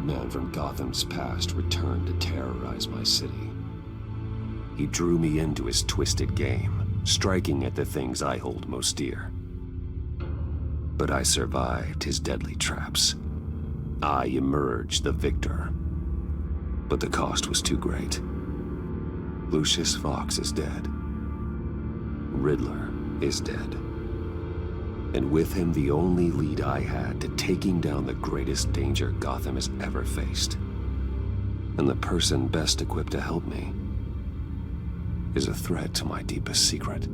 madman from Gotham's past returned to terrorize my city. He drew me into his twisted game, striking at the things I hold most dear. But I survived his deadly traps. I emerged the victor. But the cost was too great. Lucius Fox is dead. Riddler is dead. And with him, the only lead I had to taking down the greatest danger Gotham has ever faced. And the person best equipped to help me is a threat to my deepest secret.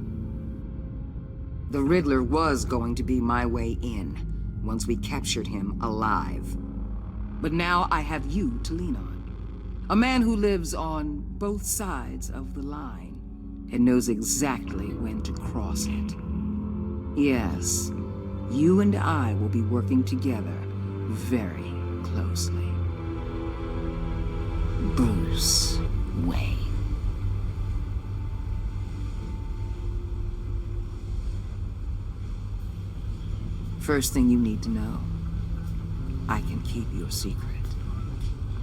The Riddler was going to be my way in, once we captured him alive. But now I have you to lean on. A man who lives on both sides of the line and knows exactly when to cross it. Yes, you and I will be working together very closely. Bruce Wayne. First thing you need to know, I can keep your secret.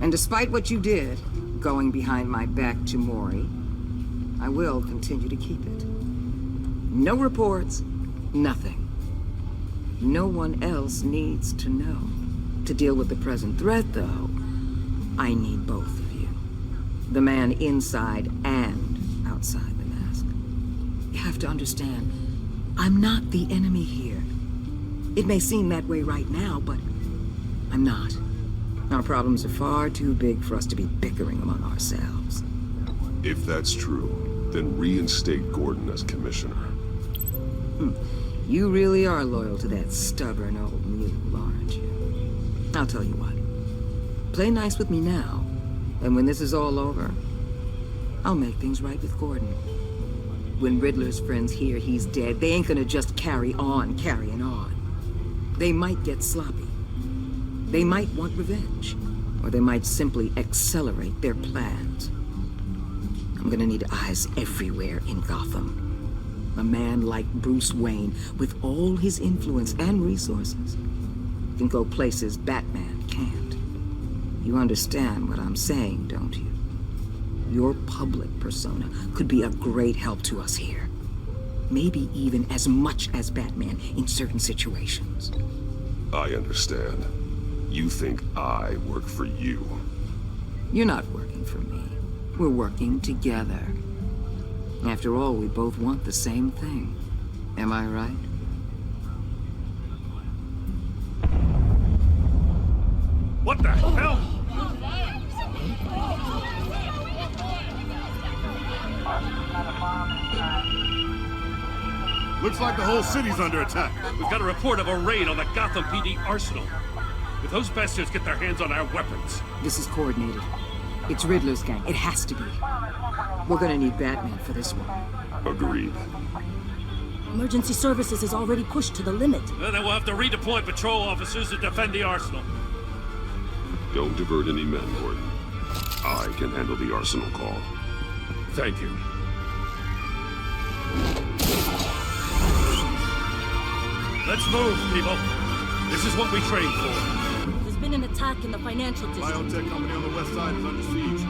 And despite what you did, going behind my back to Mori, I will continue to keep it. No reports, nothing. No one else needs to know. To deal with the present threat, though, I need both of you. The man inside and outside the mask. You have to understand, I'm not the enemy here. It may seem that way right now, but I'm not. Our problems are far too big for us to be bickering among ourselves. If that's true, then reinstate Gordon as commissioner. You really are loyal to that stubborn old mule, aren't you? I'll tell you what. Play nice with me now, and when this is all over, I'll make things right with Gordon. When Riddler's friends hear he's dead, they ain't gonna just carry on carrying on. They might get sloppy. They might want revenge, or they might simply accelerate their plans. I'm gonna need eyes everywhere in Gotham. A man like Bruce Wayne, with all his influence and resources, can go places Batman can't. You understand what I'm saying, don't you? Your public persona could be a great help to us here. Maybe even as much as Batman in certain situations. I understand. You think I work for you. You're not working for me. We're working together. After all, we both want the same thing. Am I right? What the hell? Looks like the whole city's under attack. We've got a report of a raid on the Gotham PD arsenal. If those bastards get their hands on our weapons... This is coordinated. It's Riddler's gang. It has to be. We're gonna need Batman for this one. Agreed. Emergency services is already pushed to the limit. Well, then we'll have to redeploy patrol officers to defend the arsenal. Don't divert any men, Gordon. I can handle the arsenal call. Thank you. Let's move, people. This is what we trained for. There's been an attack in the financial district. Biotech company on the west side is under siege.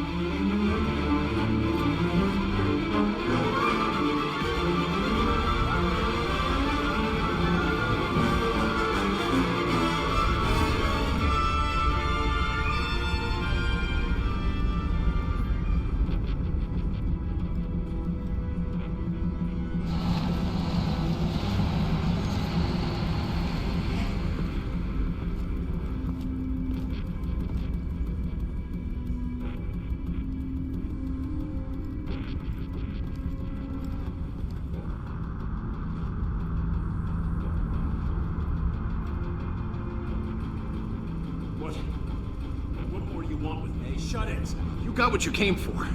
Shut it. You got what you came for.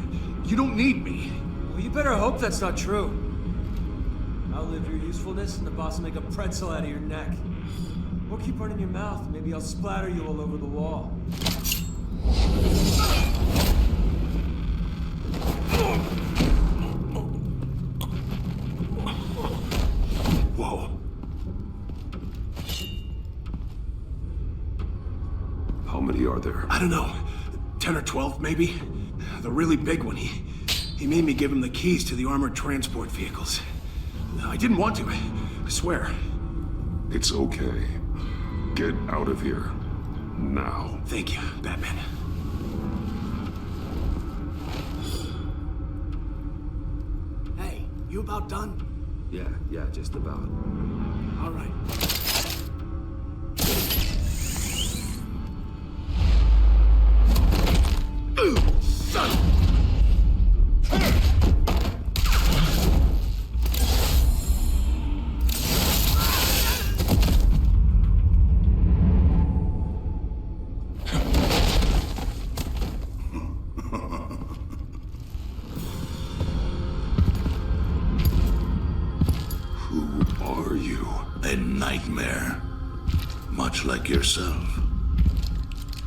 You don't need me. Well, you better hope that's not true. Outlive your usefulness and the boss will make a pretzel out of your neck. Or keep running your mouth. Maybe I'll splatter you all over the wall. Whoa. How many are there? I don't know, 10 or 12 maybe? The really big one, he made me give him the keys to the armored transport vehicles. I didn't want to, I swear. It's okay. Get out of here. Now. Thank you, Batman. Hey, you about done? Yeah, just about. All right. Son! A nightmare, much like yourself.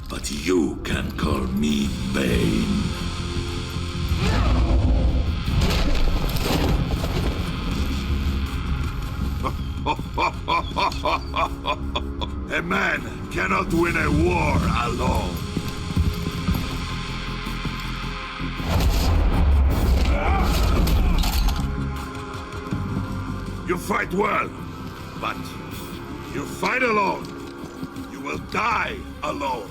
But you can call me Bane. A man cannot win a war alone. You fight well, but you fight alone. You will die alone.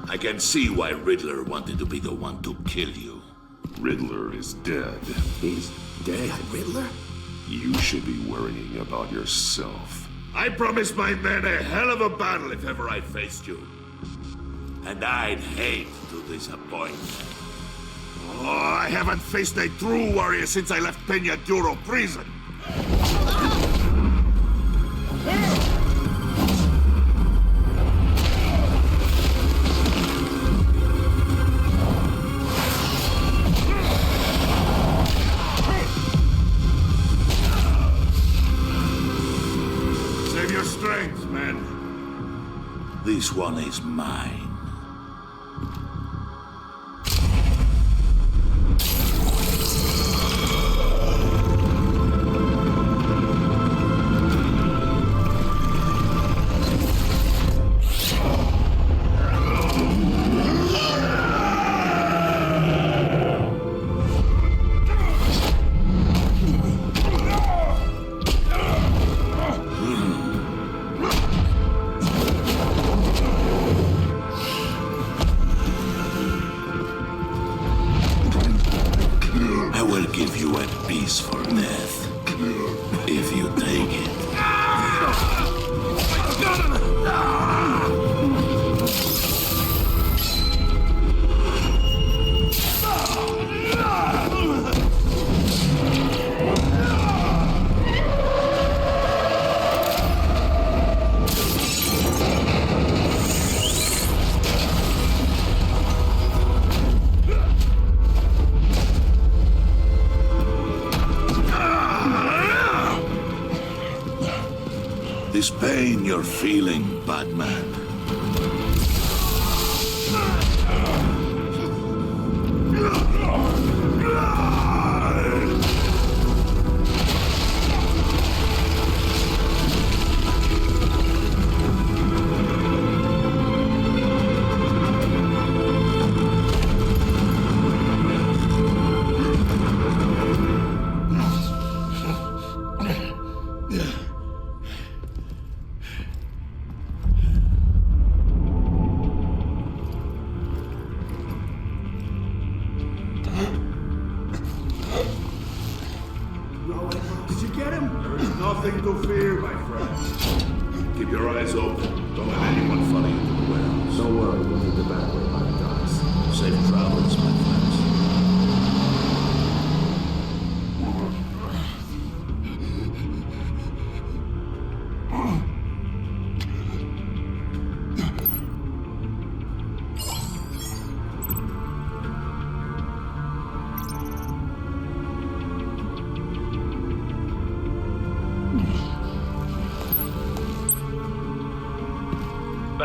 I can see why Riddler wanted to be the one to kill you. Riddler is dead. He's dead. Riddler? You should be worrying about yourself. I promised my men a hell of a battle if ever I faced you. And I'd hate to disappoint. Oh, I haven't faced a true warrior since I left Peña Duro prison. Save your strength, man. This one is mine. This pain you're feeling, Batman. Did you get him? There is nothing to fear, my friend. Keep your eyes open. Don't let anyone follow you to the warehouse. Don't worry, we'll need the back way by the docks. Safe travels, my friends.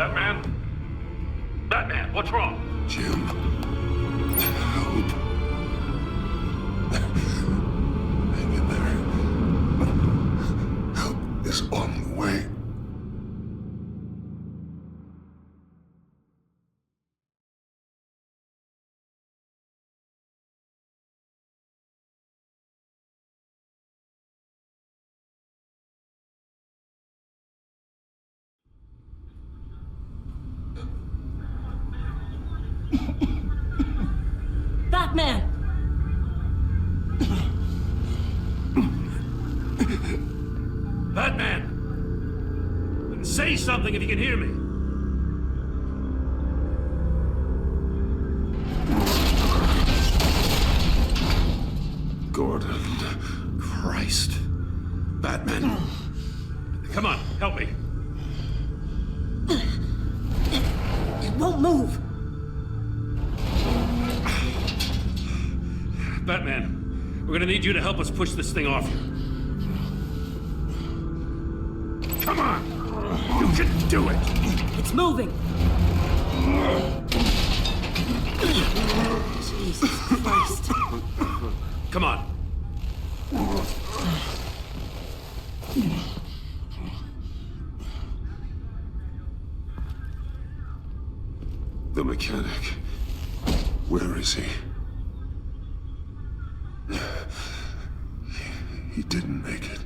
Batman? Batman, what's wrong? Jim. Help. Hang in there. Help is on the way. Batman! Batman! Say something if you can hear me. Gordon. Christ. Batman. Come on, help me. It won't move! Batman, we're gonna need you to help us push this thing off you. Come on! You can do it! It's moving! Jesus Christ. Come on. The mechanic. Where is he? He didn't make it.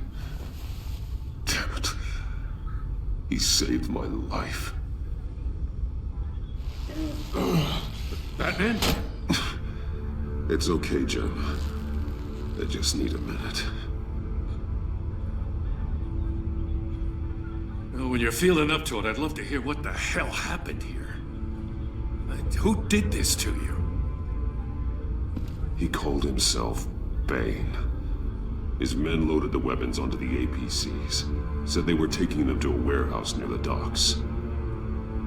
Damn it. He saved my life. Batman? It's okay, Jim. I just need a minute. Well, when you're feeling up to it, I'd love to hear what the hell happened here. Who did this to you? He called himself Bane. His men loaded the weapons onto the APCs. Said they were taking them to a warehouse near the docks.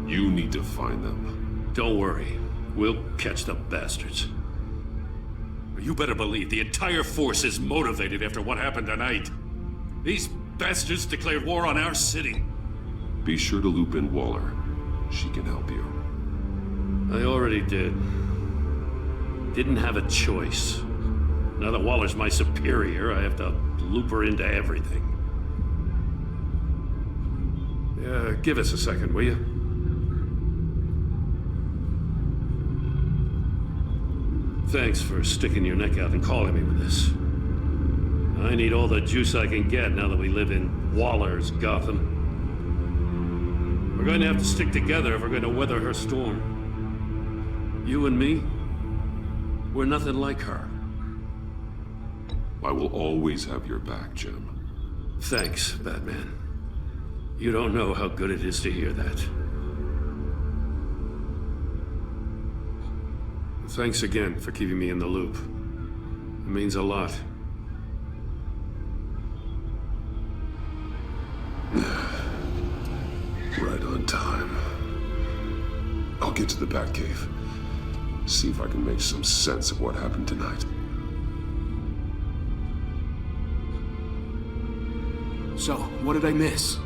You need to find them. Don't worry. We'll catch the bastards. You better believe the entire force is motivated after what happened tonight. These bastards declared war on our city. Be sure to loop in Waller. She can help you. I already did. Didn't have a choice. Now that Waller's my superior, I have to loop her into everything. Yeah, give us a second, will you? Thanks for sticking your neck out and calling me with this. I need all the juice I can get now that we live in Waller's Gotham. We're going to have to stick together if we're going to weather her storm. You and me, we're nothing like her. I will always have your back, Jim. Thanks, Batman. You don't know how good it is to hear that. Thanks again for keeping me in the loop. It means a lot. Right on time. I'll get to the Batcave. See if I can make some sense of what happened tonight. So, what did I miss?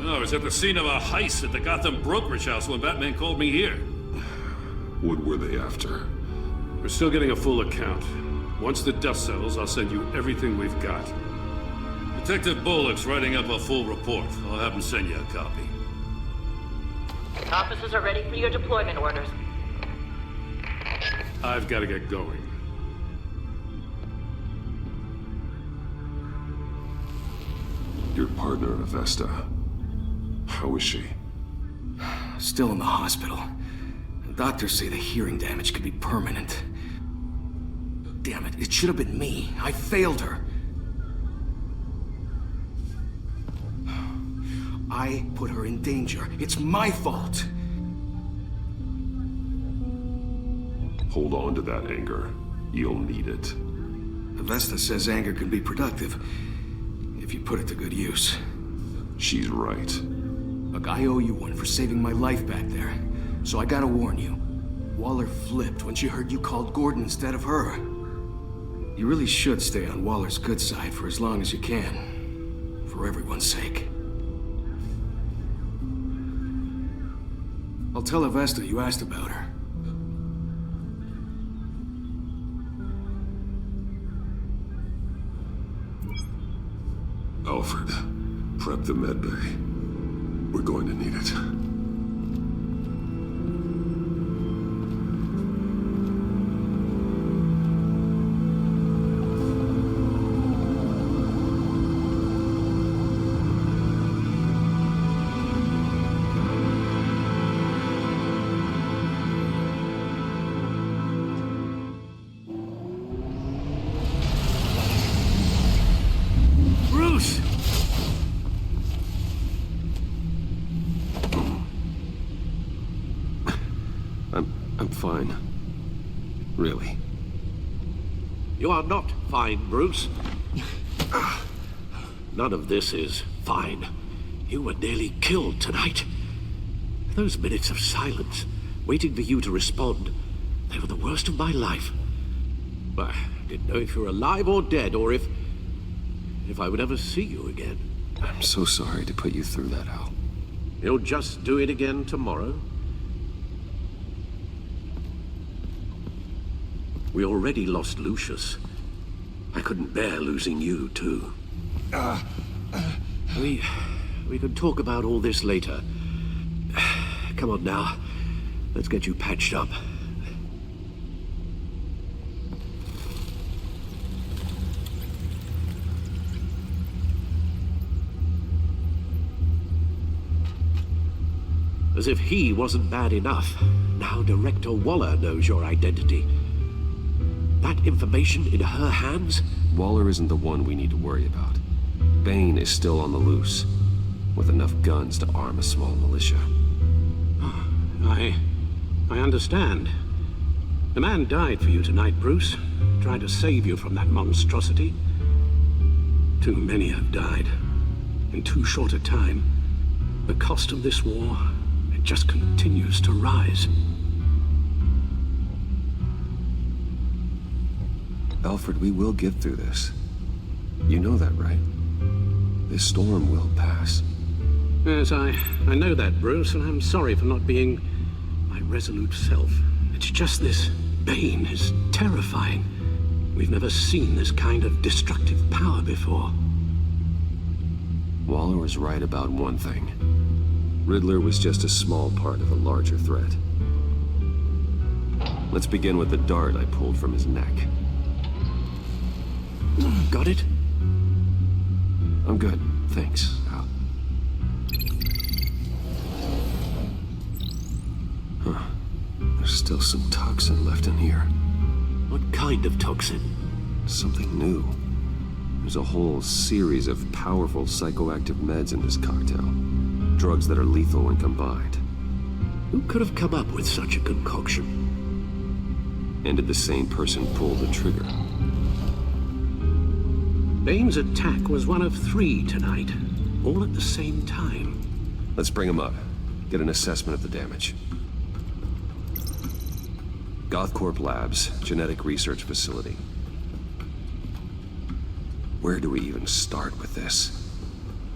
Oh, I was at the scene of a heist at the Gotham brokerage house when Batman called me here. What were they after? We're still getting a full account. Once the dust settles, I'll send you everything we've got. Detective Bullock's writing up a full report. I'll have him send you a copy. Officers are ready for your deployment orders. I've got to get going. Your partner, Avesta. How is she? Still in the hospital. Doctors say the hearing damage could be permanent. Damn it, it should have been me. I failed her. I put her in danger. It's my fault. Hold on to that anger. You'll need it. Avesta says anger can be productive, if you put it to good use. She's right. Look, I owe you one for saving my life back there. So I gotta warn you. Waller flipped when she heard you called Gordon instead of her. You really should stay on Waller's good side for as long as you can. For everyone's sake. I'll tell Avesta you asked about her. Alfred, prep the med bay. We're going to need it. I'm fine. Really. You are not fine, Bruce. None of this is fine. You were nearly killed tonight. Those minutes of silence, waiting for you to respond, they were the worst of my life. I didn't know if you were alive or dead, or if I would ever see you again. I'm so sorry to put you through that, Al. You'll just do it again tomorrow? We already lost Lucius. I couldn't bear losing you, too. We could talk about all this later. Come on now. Let's get you patched up. As if he wasn't bad enough, now Director Waller knows your identity. That information in her hands? Waller isn't the one we need to worry about. Bane is still on the loose, with enough guns to arm a small militia. I understand. The man died for you tonight, Bruce. Tried to save you from that monstrosity. Too many have died. In too short a time. The cost of this war, it just continues to rise. Alfred, we will get through this. You know that, right? This storm will pass. Yes, I know that, Bruce, and I'm sorry for not being my resolute self. It's just this Bane is terrifying. We've never seen this kind of destructive power before. Waller was right about one thing. Riddler was just a small part of a larger threat. Let's begin with the dart I pulled from his neck. Got it? I'm good, thanks, Al. Huh. There's still some toxin left in here. What kind of toxin? Something new. There's a whole series of powerful psychoactive meds in this cocktail. Drugs that are lethal when combined. Who could have come up with such a concoction? And did the same person pull the trigger? Bane's attack was one of 3 tonight, all at the same time. Let's bring him up. Get an assessment of the damage. Gothcorp Labs, genetic research facility. Where do we even start with this?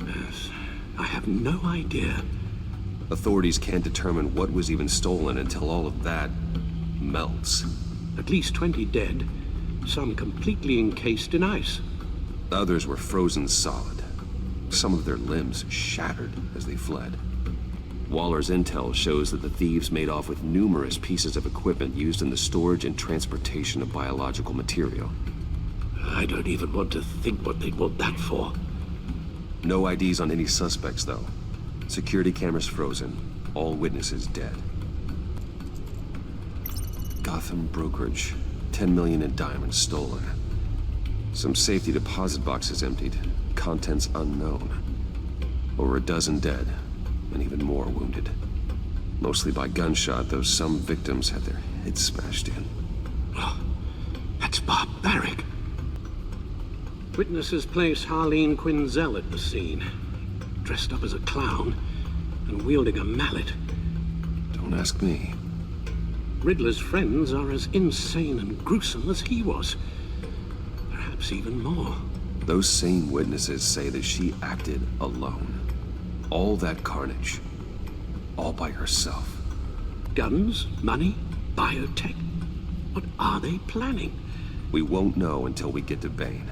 Yes, I have no idea. Authorities can't determine what was even stolen until all of that melts. At least 20 dead, some completely encased in ice. Others were frozen solid. Some of their limbs shattered as they fled. Waller's intel shows that the thieves made off with numerous pieces of equipment used in the storage and transportation of biological material. I don't even want to think what they'd want that for. No IDs on any suspects, though. Security cameras frozen. All witnesses dead. Gotham brokerage. 10 million in diamonds stolen. Some safety deposit boxes emptied. Contents unknown. Over a dozen dead, and even more wounded. Mostly by gunshot, though some victims had their heads smashed in. Oh, that's barbaric. Witnesses place Harleen Quinzel at the scene. Dressed up as a clown, and wielding a mallet. Don't ask me. Riddler's friends are as insane and gruesome as he was. Perhaps even more. Those same witnesses say that she acted alone. All that carnage. All by herself. Guns? Money? Biotech? What are they planning? We won't know until we get to Bane.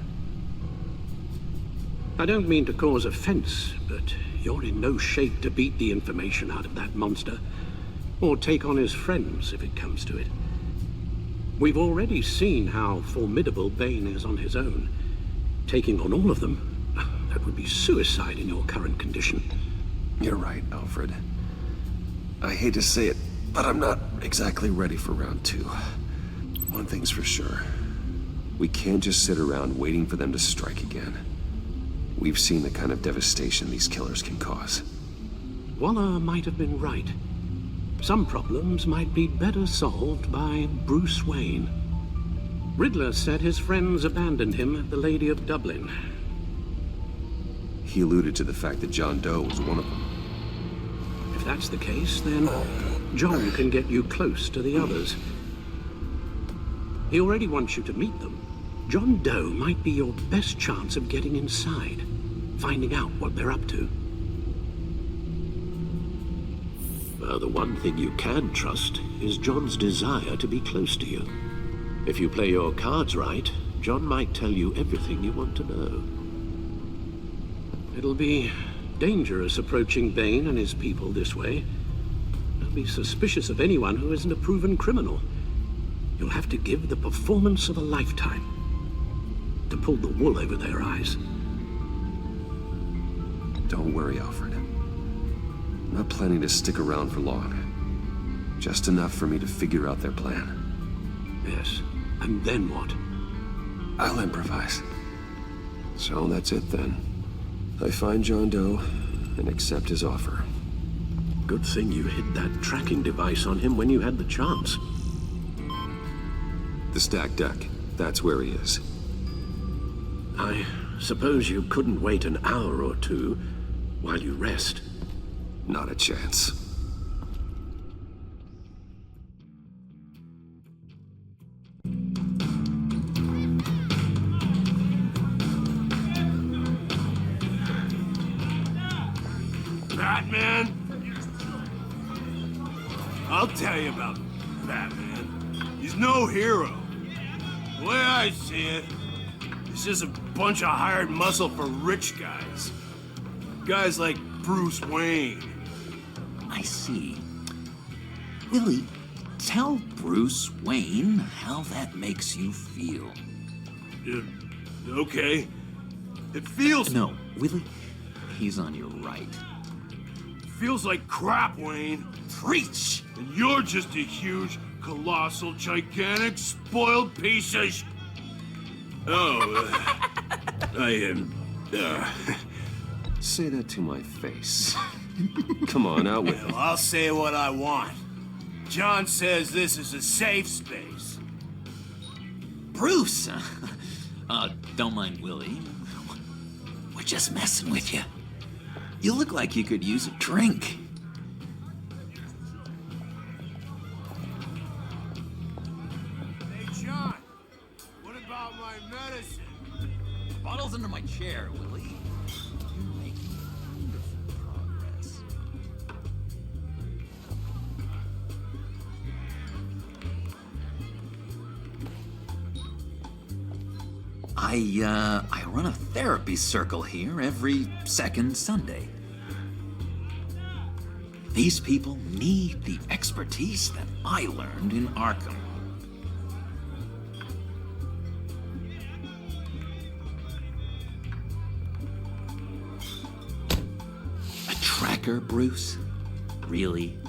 I don't mean to cause offense, but you're in no shape to beat the information out of that monster, or take on his friends if it comes to it. We've already seen how formidable Bane is on his own. Taking on all of them, that would be suicide in your current condition. You're right, Alfred. I hate to say it, but I'm not exactly ready for round 2. One thing's for sure. We can't just sit around waiting for them to strike again. We've seen the kind of devastation these killers can cause. Waller might have been right. Some problems might be better solved by Bruce Wayne. Riddler said his friends abandoned him at the Lady of Dublin. He alluded to the fact that John Doe was one of them. If that's the case, then John can get you close to the others. He already wants you to meet them. John Doe might be your best chance of getting inside, finding out what they're up to. Well, the one thing you can trust is John's desire to be close to you. If you play your cards right, John might tell you everything you want to know. It'll be dangerous approaching Bane and his people this way. They'll be suspicious of anyone who isn't a proven criminal. You'll have to give the performance of a lifetime to pull the wool over their eyes. Don't worry, Alfred. I'm not planning to stick around for long. Just enough for me to figure out their plan. Yes, and then what? I'll improvise. So that's it then. I find John Doe and accept his offer. Good thing you hid that tracking device on him when you had the chance. The stacked deck. That's where he is. I suppose you couldn't wait an hour or two while you rest. Not a chance. Batman? I'll tell you about Batman. He's no hero. The way I see it, he's just a bunch of hired muscle for rich guys. Guys like Bruce Wayne. I see. Willie, tell Bruce Wayne how that makes you feel. Okay. It feels... No, Willie, he's on your right. Feels like crap, Wayne. Preach! And you're just a huge, colossal, gigantic, spoiled piece of Say that to my face. Come on, out with it. Well, I'll say what I want. John says this is a safe space. Bruce! Don't mind Willie. We're just messing with you. You look like you could use a drink. Hey, John. What about my medicine? The bottle's under my chair, Willie. You're making wonderful progress. I run a therapy circle here every second Sunday. These people need the expertise that I learned in Arkham. A tracker, Bruce? Really?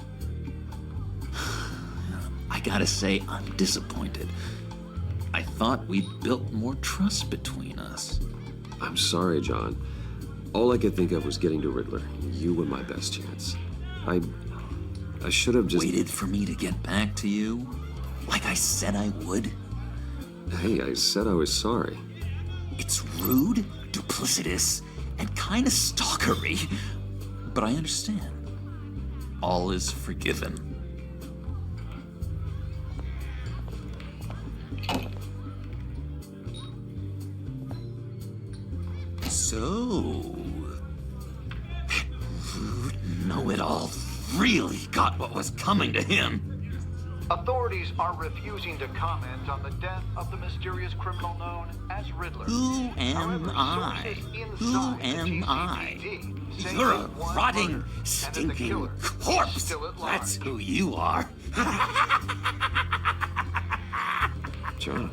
I gotta say, I'm disappointed. I thought we'd built more trust between us. I'm sorry, John. All I could think of was getting to Riddler. You were my best chance. I should have just... Waited for me to get back to you? Like I said I would? Hey, I said I was sorry. It's rude, duplicitous, and kinda stalkery. But I understand. All is forgiven. So... rude, know-it-all really got what was coming to him. Authorities are refusing to comment on the death of the mysterious criminal known as Riddler. Who am I? Who am I? You're a rotting, stinking corpse. That's who you are. John,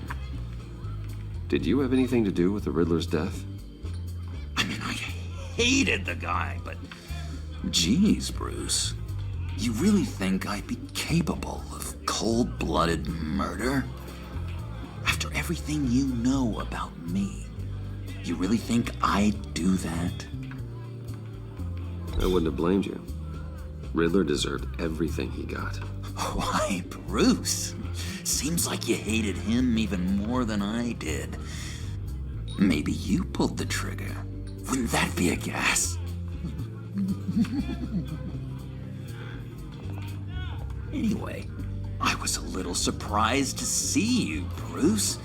did you have anything to do with the Riddler's death? I mean, I hated the guy, but geez, Bruce, you really think I'd be capable of cold-blooded murder? After everything you know about me, you really think I'd do that? I wouldn't have blamed you. Riddler deserved everything he got. Why, Bruce? Seems like you hated him even more than I did. Maybe you pulled the trigger. Wouldn't that be a gas? Anyway, I was a little surprised to see you, Bruce.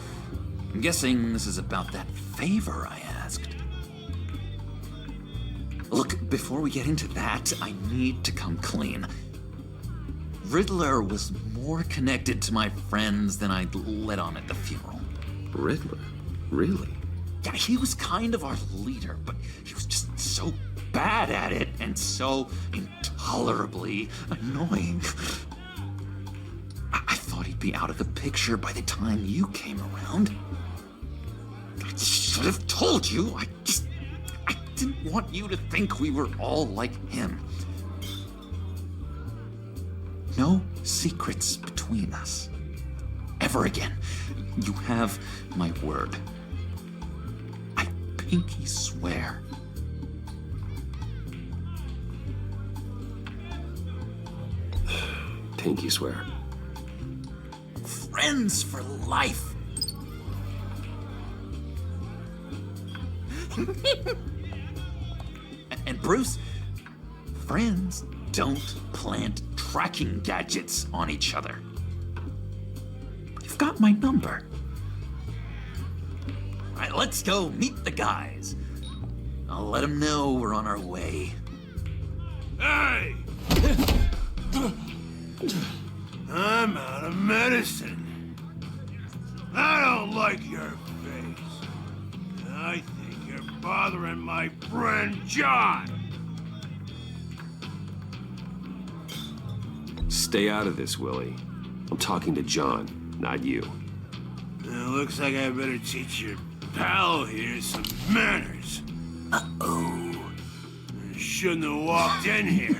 I'm guessing this is about that favor I asked. Look, before we get into that, I need to come clean. Riddler was more connected to my friends than I'd let on at the funeral. Riddler? Really? Yeah, he was kind of our leader, but he was just so bad at it and so intolerably annoying. I thought he'd be out of the picture by the time you came around. I should have told you. I didn't want you to think we were all like him. No secrets between us. Ever again. You have my word. I pinky swear. Pinky swear. Friends for life. And Bruce, friends don't plant tracking gadgets on each other. You've got my number. All right, let's go meet the guys. I'll let them know we're on our way. Hey! I'm out of medicine. I don't like your face. I think you're bothering my friend John. Stay out of this, Willie. I'm talking to John, not you. It looks like I better teach your pal here some manners. Uh-oh. You shouldn't have walked in here.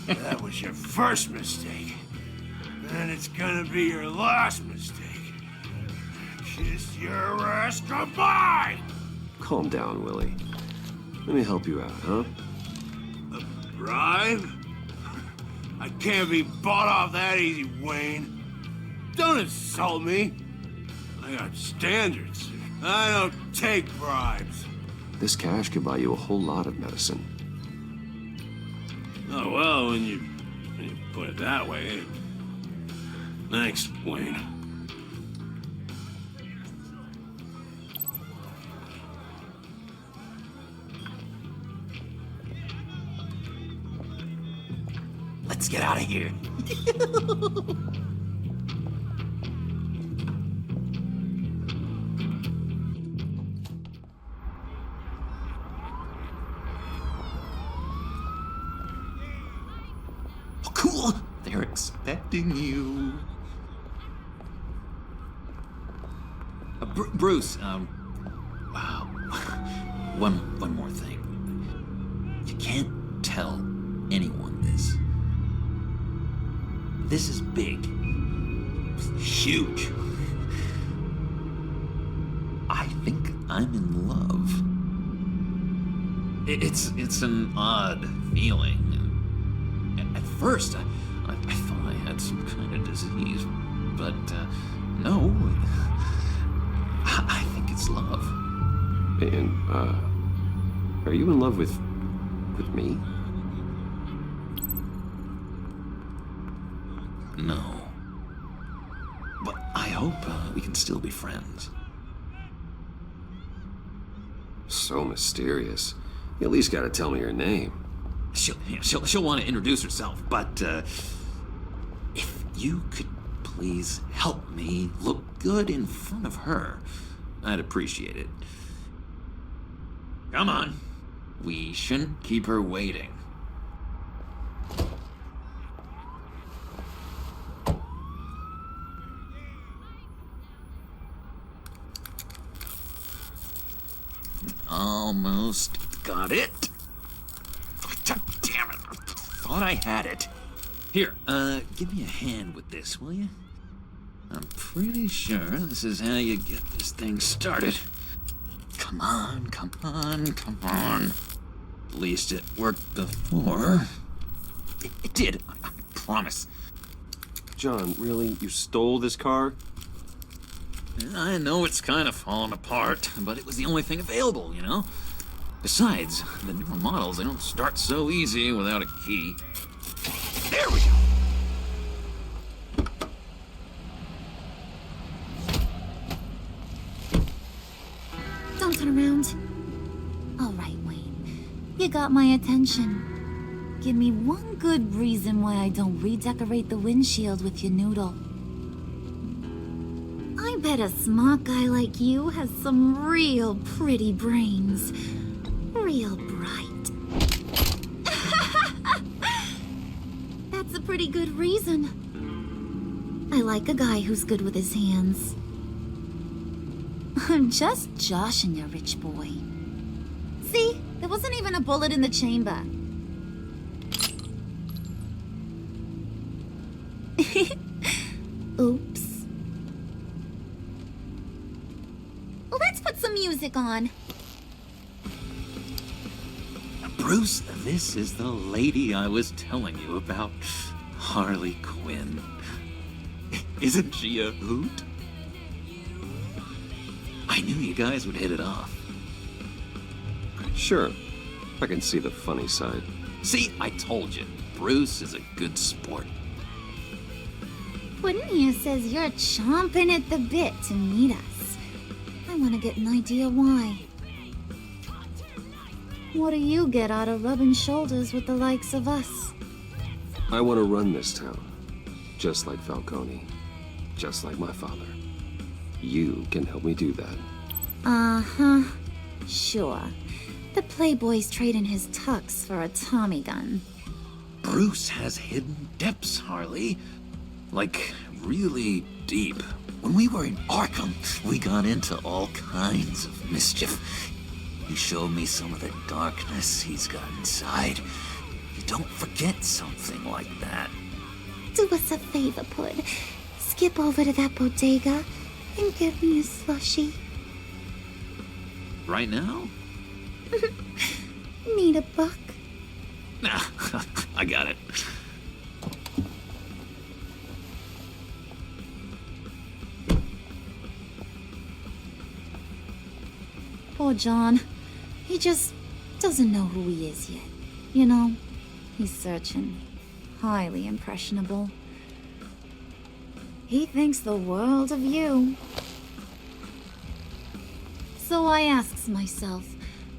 That was your first mistake. And it's gonna be your last mistake. Kiss your ass goodbye! Calm down, Willie. Let me help you out, huh? A bribe? I can't be bought off that easy, Wayne. Don't insult me. I got standards. I don't take bribes. This cash could buy you a whole lot of medicine. Oh, well, when you put it that way. Thanks, Wayne. Let's get out of here. Oh, cool. They're expecting you. Bruce, wow. One more thing. You can't tell anyone this. This is big. Huge. I think I'm in love. It's an odd feeling. At first, I thought I had some kind of disease, but no. I think it's love. And, are you in love with me? No. But I hope we can still be friends. So mysterious. You at least gotta tell me your name. She'll want to introduce herself, but if you could please help me look good in front of her, I'd appreciate it. Come on. We shouldn't keep her waiting. Almost got it. God damn it. I thought I had it. Here, give me a hand with this, will you? I'm pretty sure this is how you get this thing started. Come on, come on, come on. At least it worked before. It did, I promise. John, really? You stole this car? I know it's kind of falling apart, but it was the only thing available, you know? Besides, the newer models, they don't start so easy without a key. There we go! Don't turn around. All right, Wayne. You got my attention. Give me one good reason why I don't redecorate the windshield with your noodle. I bet a smart guy like you has some real pretty brains. Real bright. That's a pretty good reason. I like a guy who's good with his hands. I'm just joshing you, rich boy. See? There wasn't even a bullet in the chamber. Oops. Let's put some music on. Bruce, this is the lady I was telling you about. Harli Quinn. Isn't she a hoot? I knew you guys would hit it off. Sure. I can see the funny side. See, I told you. Bruce is a good sport. Puddin' here says you're chomping at the bit to meet us. I want to get an idea why. What do you get out of rubbing shoulders with the likes of us? I want to run this town. Just like Falcone. Just like my father. You can help me do that. Uh-huh. Sure. The Playboy's trading his tux for a Tommy gun. Bruce has hidden depths, Harley. Like, really deep. When we were in Arkham, we got into all kinds of mischief. He showed me some of the darkness he's got inside. You don't forget something like that. Do us a favor, Pud. Skip over to that bodega and get me a slushie. Right now? Need a buck? Nah, I got it. Poor John. He just doesn't know who he is yet. You know, he's searching. Highly impressionable. He thinks the world of you. So I asks myself,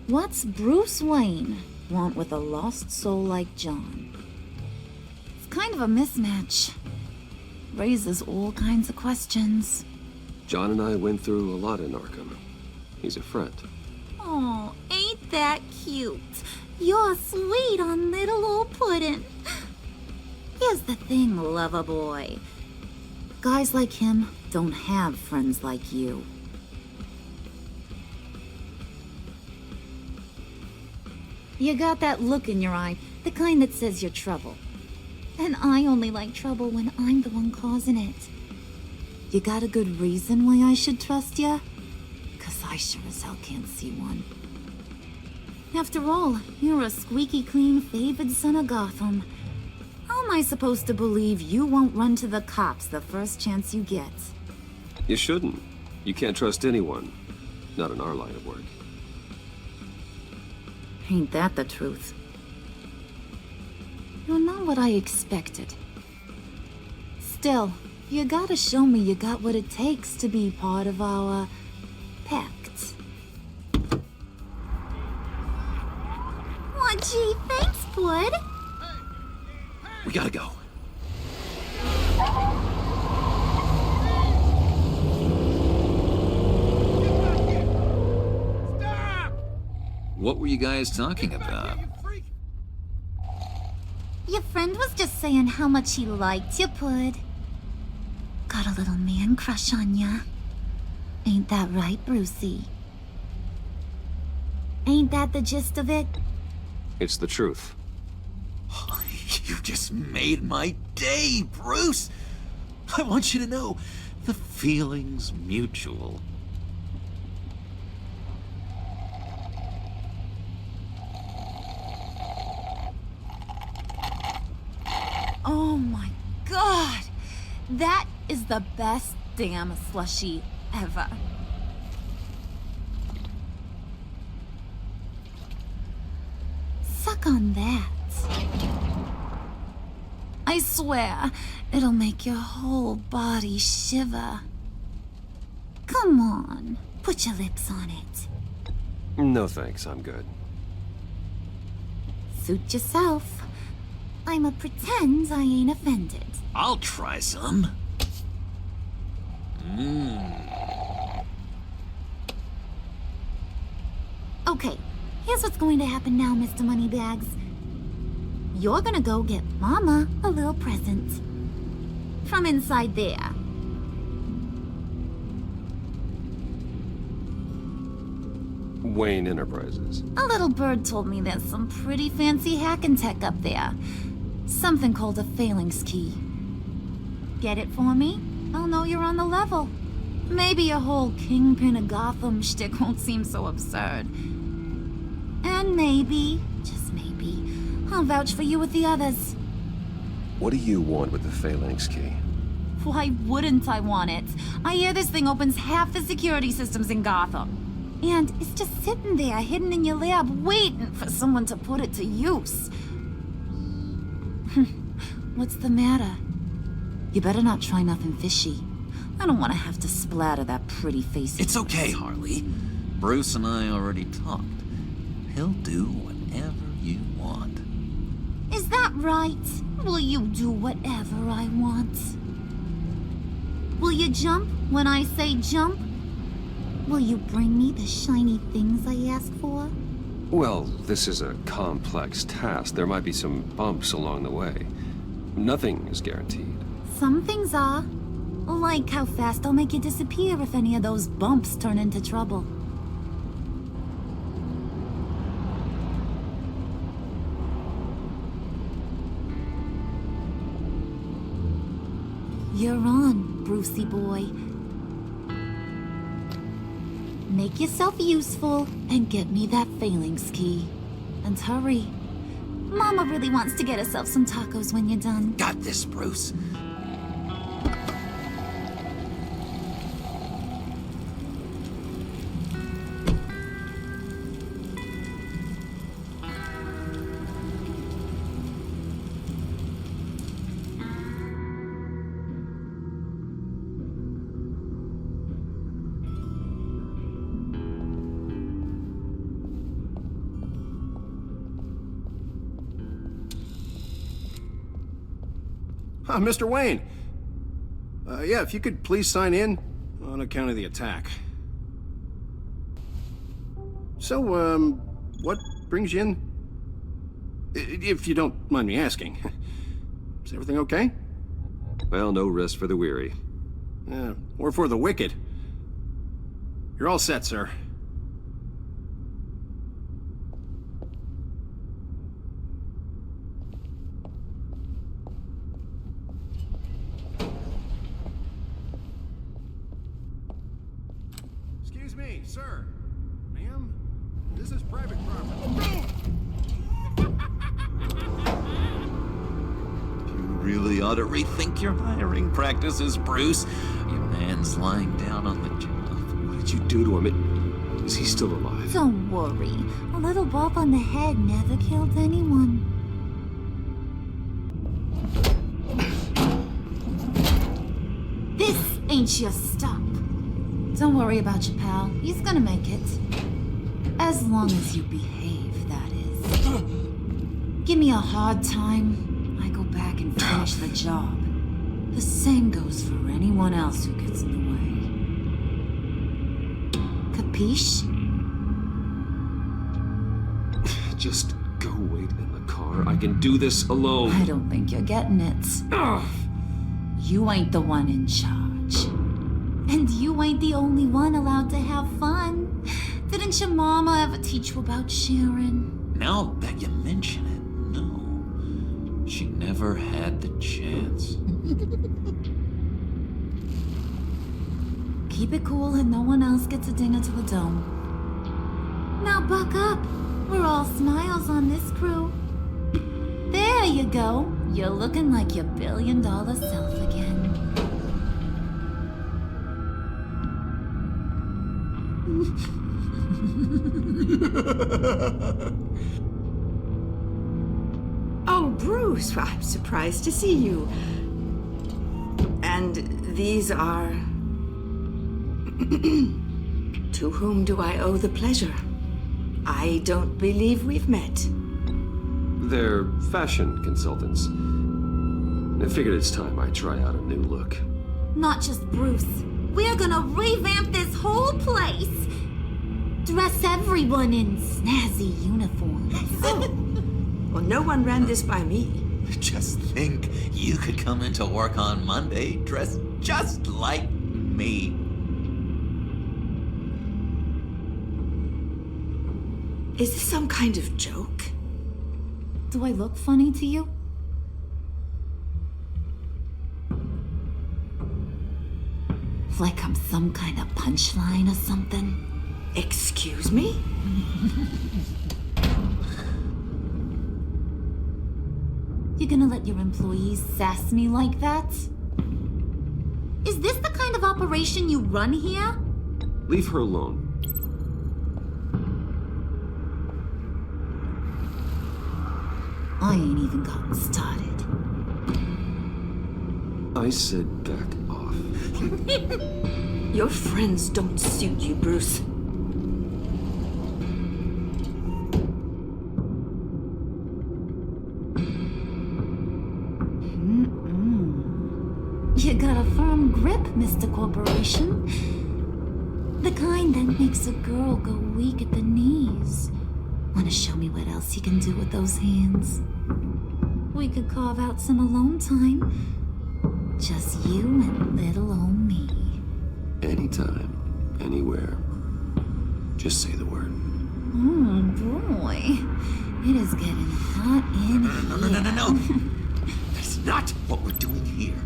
what's Bruce Wayne want with a lost soul like John? It's kind of a mismatch. Raises all kinds of questions. John and I went through a lot in Arkham. He's a friend. Oh, ain't that cute? You're sweet on little old Puddin'. Here's the thing, lover boy. Guys like him don't have friends like you. You got that look in your eye, the kind that says you're trouble. And I only like trouble when I'm the one causing it. You got a good reason why I should trust you? 'Cause I sure as hell can't see one. After all, you're a squeaky clean favored son of Gotham. How am I supposed to believe you won't run to the cops the first chance you get? You shouldn't. You can't trust anyone. Not in our line of work. Ain't that the truth? You're not what I expected. Still, you gotta show me you got what it takes to be part of our pact. Aw, gee, thanks, Bud? We gotta go. What were you guys talking about? Your friend was just saying how much he liked you, Bud. Got a little man crush on ya. Ain't that right, Brucey? Ain't that the gist of it? It's the truth. You just made my day, Bruce! I want you to know, the feeling's mutual. Oh my god! That is the best damn slushie ever. Suck on that. I swear, it'll make your whole body shiver. Come on, put your lips on it. No thanks, I'm good. Suit yourself. I'ma pretend I ain't offended. I'll try some. Okay, here's what's going to happen now, Mr. Moneybags. You're gonna go get Mama a little present. From inside there. Wayne Enterprises. A little bird told me there's some pretty fancy hacking tech up there. Something called a phalanx key. Get it for me? I'll know you're on the level. Maybe your whole Kingpin of Gotham shtick won't seem so absurd. And maybe, just maybe, I'll vouch for you with the others. What do you want with the phalanx key? Why wouldn't I want it? I hear this thing opens half the security systems in Gotham. And it's just sitting there, hidden in your lab, waiting for someone to put it to use. What's the matter? You better not try nothing fishy. I don't want to have to splatter that pretty face. It's okay, Harley. Bruce and I already talked. He'll do whatever you want. Is that right? Will you do whatever I want? Will you jump when I say jump? Will you bring me the shiny things I ask for? Well, this is a complex task. There might be some bumps along the way. Nothing is guaranteed. Some things are. Like how fast I'll make you disappear if any of those bumps turn into trouble. You're on, Brucey boy. Make yourself useful and get me that phalanx key. And hurry. Mama really wants to get herself some tacos when you're done. Got this, Bruce. Mr. Wayne. Yeah, if you could please sign in on account of the attack. So, what brings you in? If you don't mind me asking. Is everything okay? Well, no rest for the weary. Or for the wicked. You're all set, sir. Sir, ma'am, this is private property. You really ought to rethink your hiring practices, Bruce. Your man's lying down on the job. What did you do to him? Is he still alive? Don't worry. A little bump on the head never killed anyone. This ain't your stop. Don't worry about your pal. He's gonna make it. As long as you behave, that is. give me a hard time, I go back and finish the job. The same goes for anyone else who gets in the way. Capiche? Just go wait in the car. I can do this alone. I don't think you're getting it. Ugh. You ain't the one in charge. And you ain't the only one allowed to have fun. Didn't your mama ever teach you about sharing? Now that you mention it, no. She never had the chance. Keep it cool and no one else gets a dinger to the dome. Now buck up. We're all smiles on this crew. There you go. You're looking like your billion-dollar self again. Oh, Bruce, I'm surprised to see you. And these are... To whom do I owe the pleasure? I don't believe we've met. They're fashion consultants. I figured it's time I try out a new look. Not just Bruce. We're gonna revamp this whole place. Dress everyone in snazzy uniforms. Oh. Well, no one ran this by me. Just think, you could come into work on Monday dressed just like me. Is this some kind of joke? Do I look funny to you? Like I'm some kind of punchline or something? Excuse me? You gonna let your employees sass me like that? Is this the kind of operation you run here? Leave her alone. I ain't even gotten started. I said back off. Your friends don't suit you, Bruce. You got a firm grip, Mr. Corporation. The kind that makes a girl go weak at the knees. Wanna show me what else you can do with those hands? We could carve out some alone time. Just you and little old me. Anytime, anywhere. Just say the word. Oh boy. It is getting hot in here. No. That's not what we're doing here.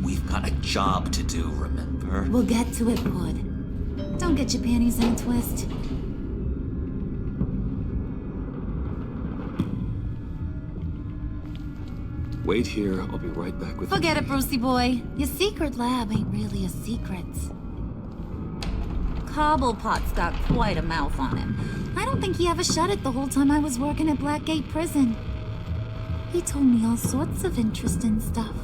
We've got a job to do, remember? We'll get to it, Bud. Don't get your panties in a twist. Wait here, I'll be right back with Forget it, Brucey boy. Your secret lab ain't really a secret. Cobblepot's got quite a mouth on him. I don't think he ever shut it the whole time I was working at Blackgate Prison. He told me all sorts of interesting stuff.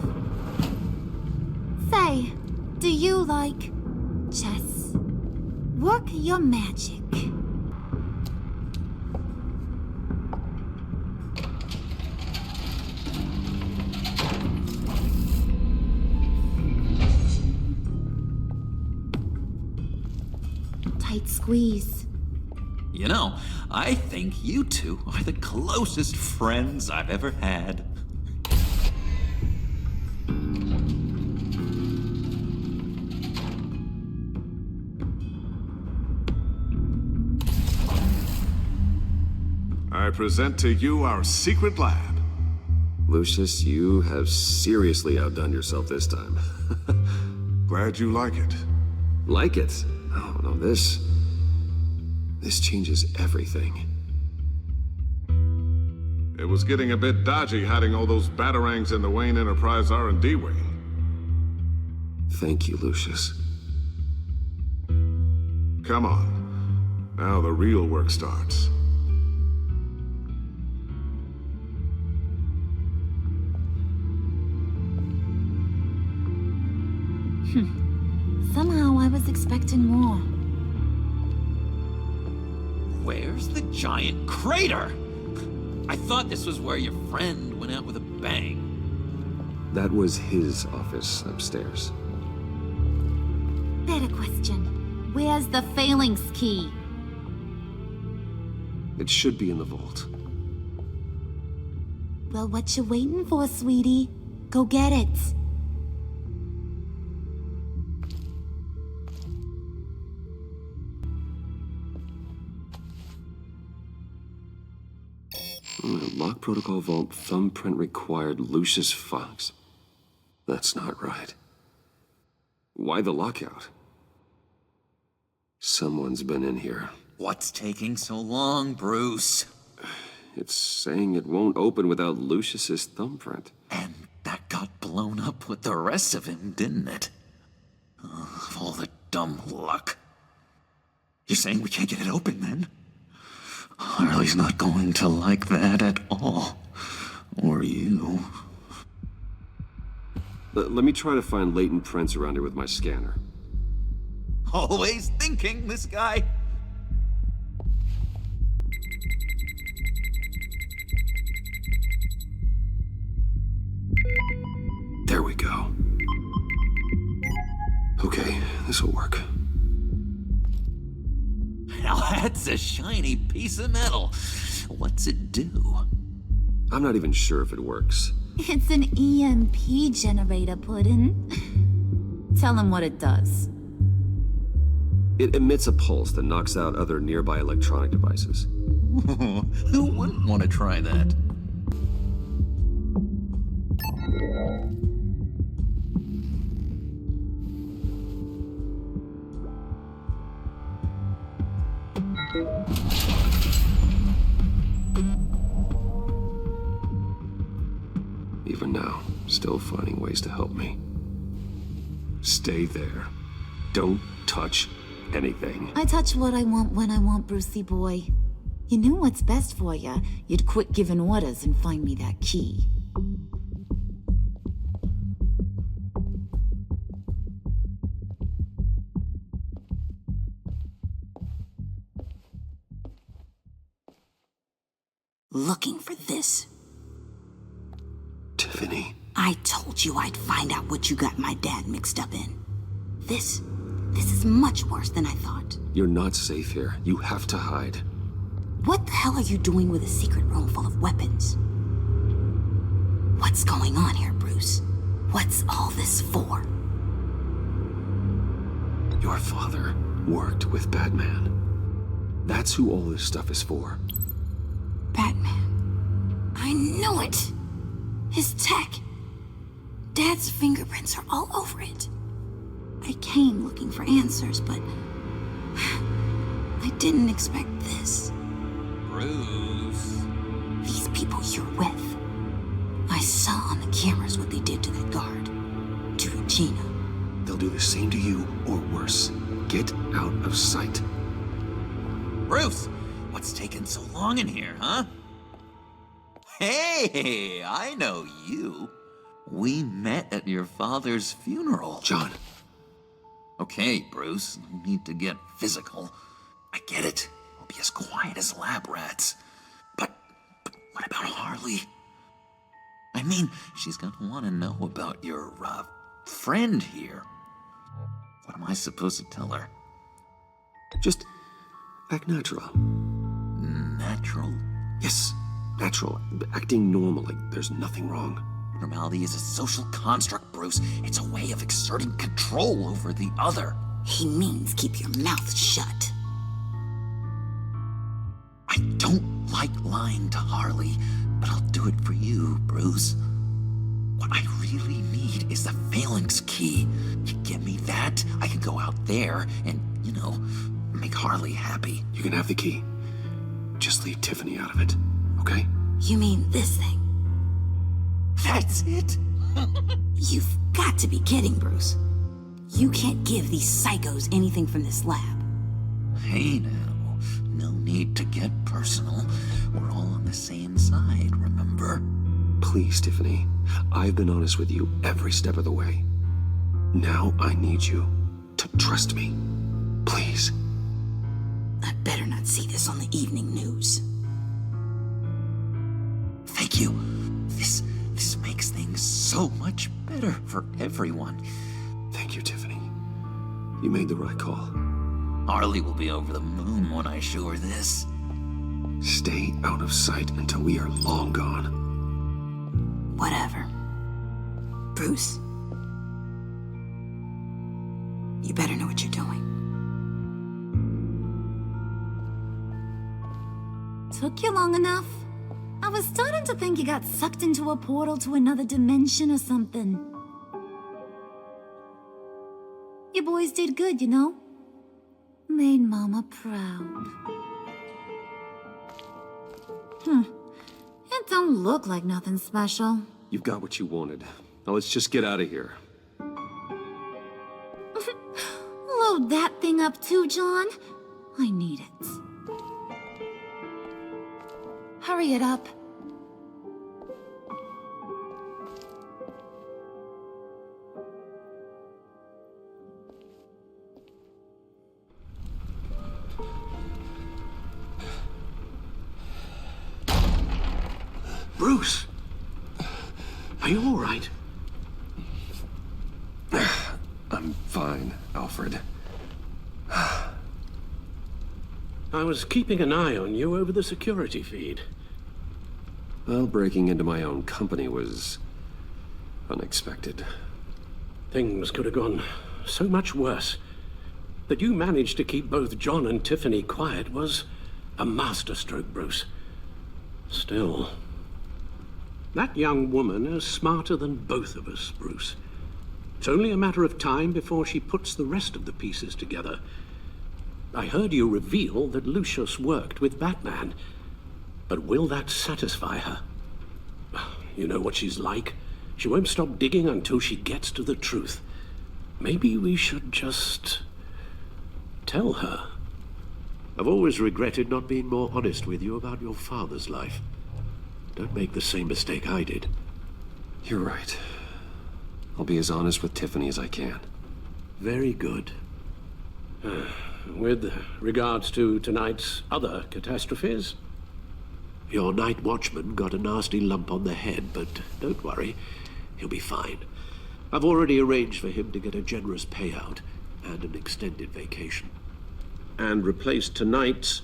Say, do you like chess? Work your magic. Tight squeeze. You know, I think you two are the closest friends I've ever had. I present to you our secret lab. Lucius, you have seriously outdone yourself this time. Glad you like it. Like it? Oh, no, this changes everything. It was getting a bit dodgy hiding all those batarangs in the Wayne Enterprise R&D wing. Thank you, Lucius. Come on. Now the real work starts. Somehow I was expecting more. Where's the giant crater? I thought this was where your friend went out with a bang. That was his office upstairs. Better question. Where's the phalanx key? It should be in the vault. Well, what you waiting for, sweetie? Go get it. Lock protocol vault thumbprint required Lucius Fox. That's not right. Why the lockout? Someone's been in here. What's taking so long, Bruce? It's saying it won't open without Lucius's thumbprint. And that got blown up with the rest of him, didn't it? All the dumb luck. You're saying we can't get it open, then? Harley's not going to like that at all. Or you. Let me try to find latent prints around here with my scanner. Always thinking, this guy. There we go. Okay, this'll work. Now that's a shiny piece of metal. What's it do? I'm not even sure if it works. It's an EMP generator, Puddin'. Tell him what it does. It emits a pulse that knocks out other nearby electronic devices. Who wouldn't want to try that? Even now, still finding ways to help me. Stay there. Don't touch anything. I touch what I want when I want, Brucey boy. You knew what's best for you. You'd quit giving orders and find me that key. Looking for this. Tiffany. I told you I'd find out what you got my dad mixed up in. This is much worse than I thought. You're not safe here. You have to hide. What the hell are you doing with a secret room full of weapons? What's going on here, Bruce? What's all this for? Your father worked with Batman. That's who all this stuff is for. Batman. I knew it! His tech. Dad's fingerprints are all over it. I came looking for answers, but I didn't expect this. Bruce. These people you're with. I saw on the cameras what they did to that guard. To Regina. They'll do the same to you, or worse. Get out of sight. Bruce, what's taking so long in here, huh? Hey, I know you. We met at your father's funeral. John. Okay, Bruce, no need to get physical. I get it. We'll be as quiet as lab rats. But what about Harley? I mean, she's gonna want to know about your, friend here. What am I supposed to tell her? Just act natural. Natural? Yes, natural. Acting normal, like there's nothing wrong. Normality is a social construct, Bruce. It's a way of exerting control over the other. He means keep your mouth shut. I don't like lying to Harley, but I'll do it for you, Bruce. What I really need is the phalanx key. You give me that, I can go out there and, make Harley happy. You can have the key. Just leave Tiffany out of it, okay? You mean this thing? That's it? You've got to be kidding, Bruce. You can't give these psychos anything from this lab. Hey now, no need to get personal. We're all on the same side, remember? Please, Tiffany. I've been honest with you every step of the way. Now I need you to trust me. Please. I better not see this on the evening news. Thank you. This makes things so much better for everyone. Thank you, Tiffany. You made the right call. Harley will be over the moon when I show her this. Stay out of sight until we are long gone. Whatever. Bruce. You better know what you're doing. Took you long enough? I was starting to think you got sucked into a portal to another dimension or something. You boys did good, you know? Made Mama proud. It don't look like nothing special. You've got what you wanted. Now let's just get out of here. Load that thing up too, John. I need it. Hurry it up. Bruce! Are you all right? I'm fine, Alfred. I was keeping an eye on you over the security feed. Well, breaking into my own company was unexpected. Things could have gone so much worse. That you managed to keep both John and Tiffany quiet was a masterstroke, Bruce. Still, that young woman is smarter than both of us, Bruce. It's only a matter of time before she puts the rest of the pieces together. I heard you reveal that Lucius worked with Batman. But will that satisfy her? You know what she's like. She won't stop digging until she gets to the truth. Maybe we should just tell her. I've always regretted not being more honest with you about your father's life. Don't make the same mistake I did. You're right. I'll be as honest with Tiffany as I can. Very good. With regards to tonight's other catastrophes? Your night watchman got a nasty lump on the head, but don't worry. He'll be fine. I've already arranged for him to get a generous payout and an extended vacation. And replaced tonight's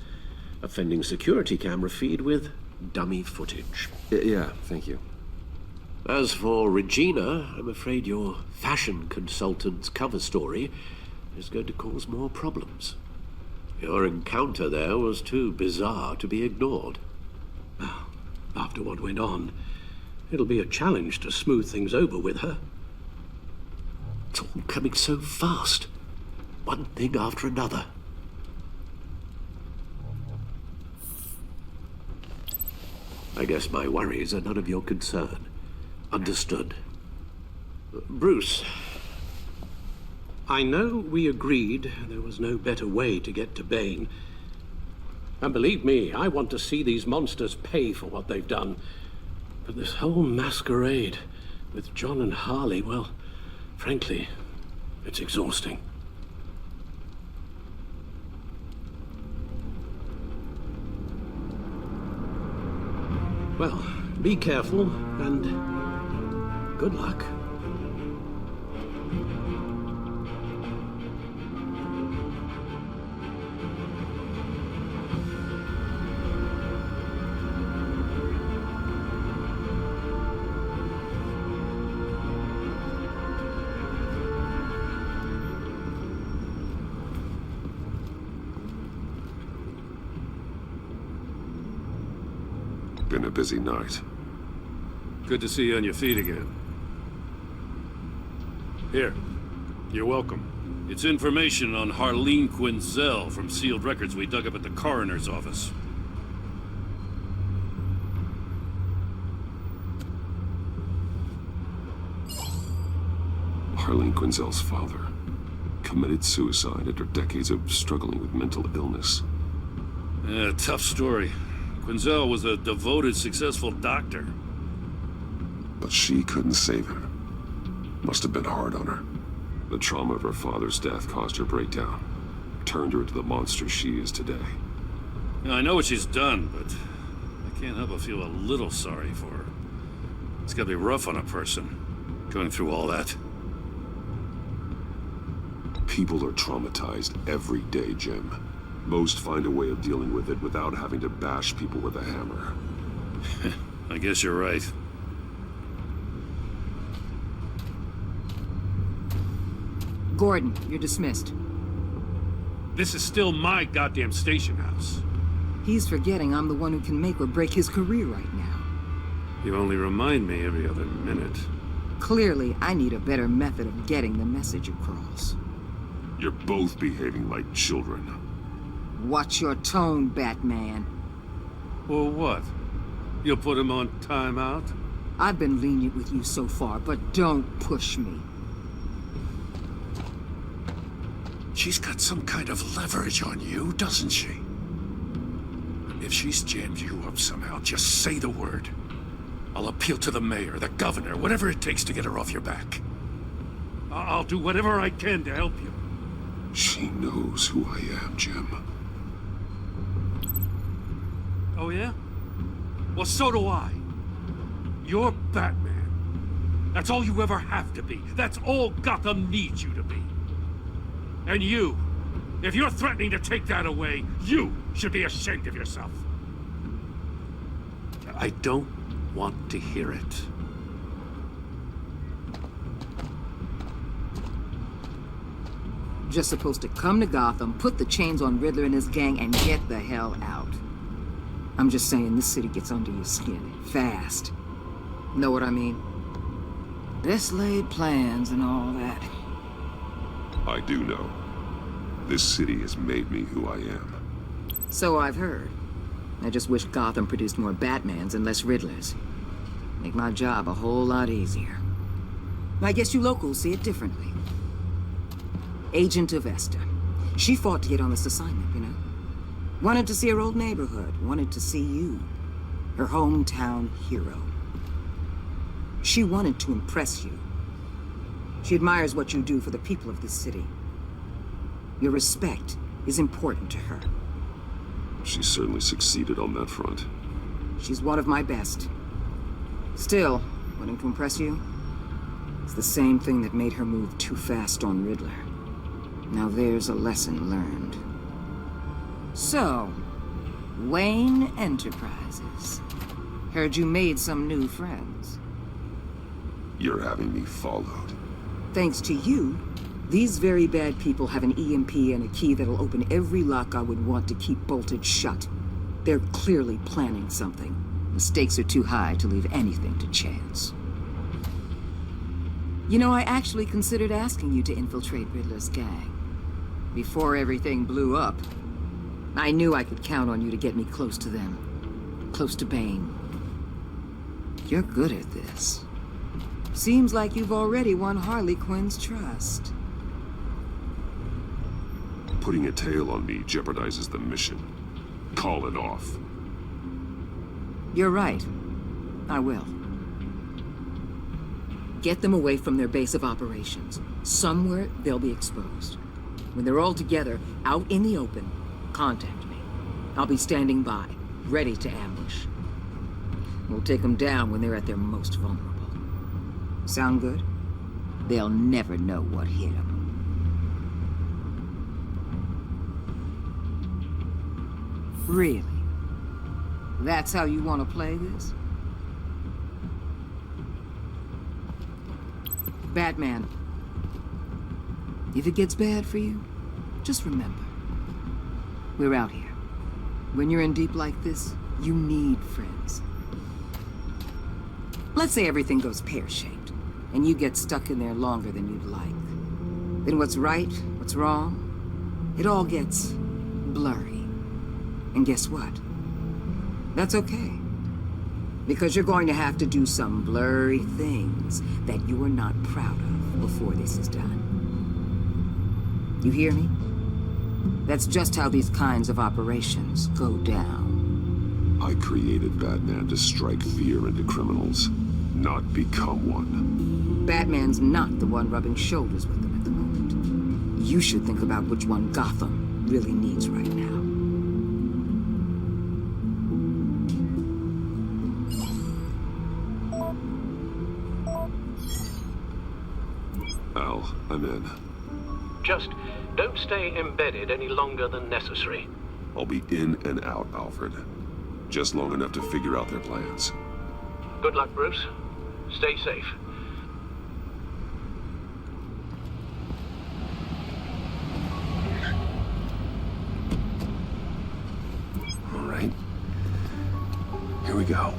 offending security camera feed with dummy footage. Yeah, thank you. As for Regina, I'm afraid your fashion consultant's cover story is going to cause more problems. Your encounter there was too bizarre to be ignored. After what went on, it'll be a challenge to smooth things over with her. It's all coming so fast. One thing after another. I guess my worries are none of your concern. Understood. Bruce, I know we agreed there was no better way to get to Bane. And believe me, I want to see these monsters pay for what they've done. But this whole masquerade with John and Harley, well, frankly, it's exhausting. Well, be careful and good luck. Been a busy night. Good to see you on your feet again. Here, you're welcome. It's information on Harleen Quinzel from sealed records we dug up at the coroner's office. Harleen Quinzel's father committed suicide after decades of struggling with mental illness. Yeah, tough story. Quinzel was a devoted, successful doctor. But she couldn't save him. Must have been hard on her. The trauma of her father's death caused her breakdown. Turned her into the monster she is today. Now, I know what she's done, but I Can't help but feel a little sorry for her. It's gotta be rough on a person, going through all that. People are traumatized every day, Jim. Most find a way of dealing with it without having to bash people with a hammer. I guess you're right. Gordon, you're dismissed. This is still my goddamn station house. He's forgetting I'm the one who can make or break his career right now. You only remind me every other minute. Clearly, I need a better method of getting the message across. You're both behaving like children. Watch your tone, Batman. Well, what? You'll put him on timeout? I've been lenient with you so far, but don't push me. She's got some kind of leverage on you, doesn't she? If she's jammed you up somehow, just say the word. I'll appeal to the mayor, the governor, whatever it takes to get her off your back. I'll do whatever I can to help you. She knows who I am, Jim. Oh, yeah? Well, so do I. You're Batman. That's all you ever have to be. That's all Gotham needs you to be. And you, if you're threatening to take that away, you should be ashamed of yourself. I don't want to hear it. Just supposed to come to Gotham, put the chains on Riddler and his gang, and get the hell out. I'm just saying, this city gets under your skin fast. Know what I mean? Best laid plans and all that. I do know. This city has made me who I am. So I've heard. I just wish Gotham produced more Batmans and less Riddlers. Make my job a whole lot easier. I guess you locals see it differently. Agent of Vesta. She fought to get on this assignment, you know? Wanted to see her old neighborhood. Wanted to see you. Her hometown hero. She wanted to impress you. She admires what you do for the people of this city. Your respect is important to her. She certainly succeeded on that front. She's one of my best. Still, wanting to impress you? It's the same thing that made her move too fast on Riddler. Now there's a lesson learned. So, Wayne Enterprises. Heard you made some new friends. You're having me followed. Thanks to you, these very bad people have an EMP and a key that'll open every lock I would want to keep bolted shut. They're clearly planning something. The stakes are too high to leave anything to chance. You know, I actually considered asking you to infiltrate Riddler's gang. Before everything blew up, I knew I could count on you to get me close to them. Close to Bane. You're good at this. Seems like you've already won Harley Quinn's trust. Putting a tail on me jeopardizes the mission. Call it off. You're right. I will. Get them away from their base of operations. Somewhere they'll be exposed. When they're all together, out in the open, contact me. I'll be standing by, ready to ambush. We'll take them down when they're at their most vulnerable. Sound good? They'll never know what hit them. Really? That's how you want to play this? Batman, if it gets bad for you, just remember, we're out here. When you're in deep like this, you need friends. Let's say everything goes pear-shaped, and you get stuck in there longer than you'd like. Then what's right, what's wrong, it all gets blurry. And guess what? That's okay. Because you're going to have to do some blurry things that you are not proud of before this is done. You hear me? That's just how these kinds of operations go down. I created Batman to strike fear into criminals, not become one. Batman's not the one rubbing shoulders with them at the moment. You should think about which one Gotham really needs right now. well, I'm in. Just don't stay embedded any longer than necessary. I'll be in and out, Alfred. Just long enough to figure out their plans. Good luck, Bruce. Stay safe. All right. Here we go.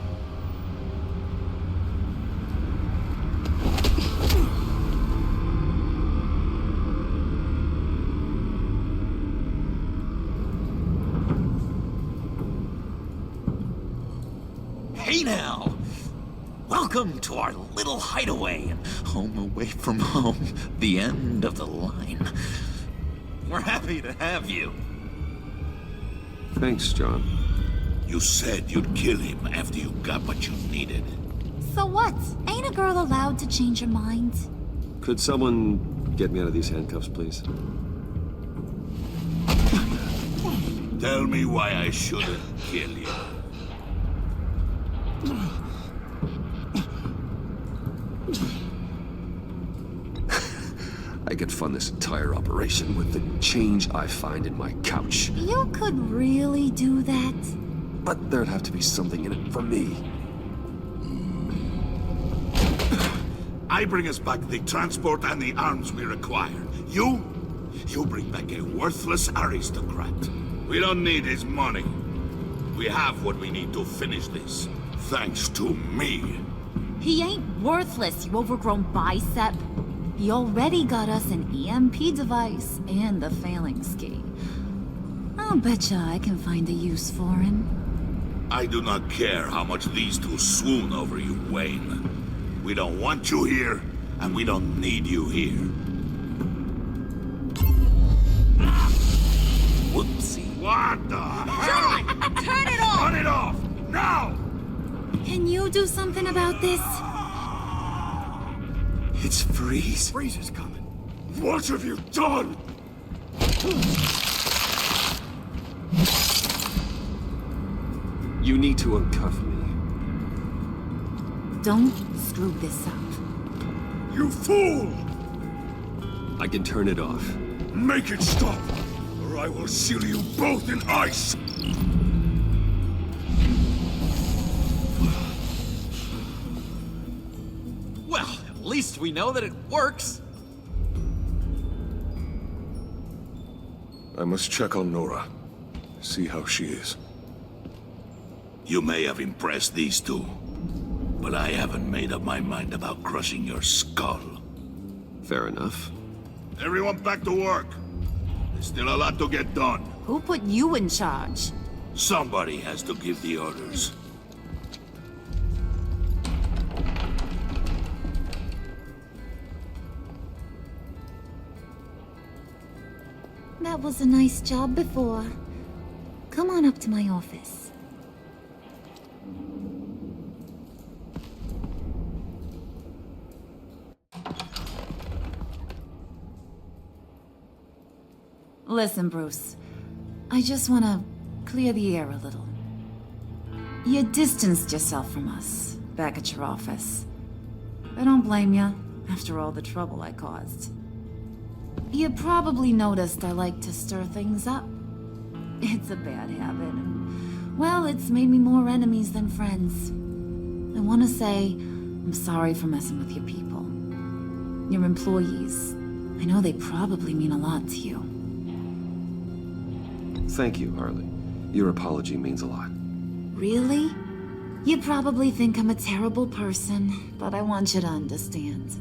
Hey now! Welcome to our little hideaway, home away from home, the end of the line. We're happy to have you. Thanks, John. You said you'd kill him after you got what you needed. So what? Ain't a girl allowed to change her mind? Could someone get me out of these handcuffs, please? Tell me why I shouldn't kill you. I could fund this entire operation with the change I find in my couch. You could really do that? But there'd have to be something in it for me. I bring us back the transport and the arms we require. You bring back a worthless aristocrat. We don't need his money. We have what we need to finish this. Thanks to me. He ain't worthless, you overgrown bicep. He already got us an EMP device and the failing ski. I'll betcha I can find a use for him. I do not care how much these two swoon over you, Wayne. We don't want you here, and we don't need you here. Whoopsie. What the hell? John, turn it off! Turn it off! Now! Can you do something about this? It's Freeze. Freeze is coming. What have you done? You need to uncuff me. Don't screw this up. You fool! I can turn it off. Make it stop, or I will seal you both in ice! Well, at least we know that it works. I must check on Nora. See how she is. You may have impressed these two, but I haven't made up my mind about crushing your skull. Fair enough. Everyone back to work. There's still a lot to get done. Who put you in charge? Somebody has to give the orders. That was a nice job before. Come on up to my office. Listen, Bruce. I just want to clear the air a little. You distanced yourself from us back at your office. I don't blame you, after all the trouble I caused. You probably noticed I like to stir things up. It's a bad habit, and, well, it's made me more enemies than friends. I want to say I'm sorry for messing with your people. Your employees. I know they probably mean a lot to you. Thank you, Harley. Your apology means a lot. Really? You probably think I'm a terrible person, but I want you to understand.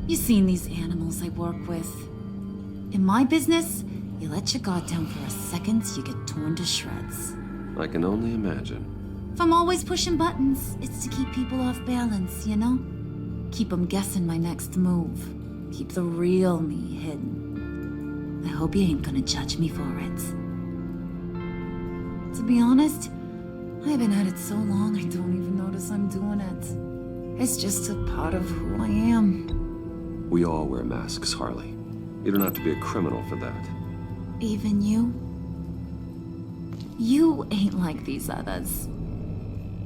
You've seen these animals I work with. In my business, you let your guard down for a second, you get torn to shreds. I can only imagine. If I'm always pushing buttons, it's to keep people off balance, you know? Keep them guessing my next move. Keep the real me hidden. I hope you ain't gonna judge me for it. To be honest, I've been at it so long I don't even notice I'm doing it. It's just a part of who I am. We all wear masks, Harley. You don't have to be a criminal for that. Even you? You ain't like these others.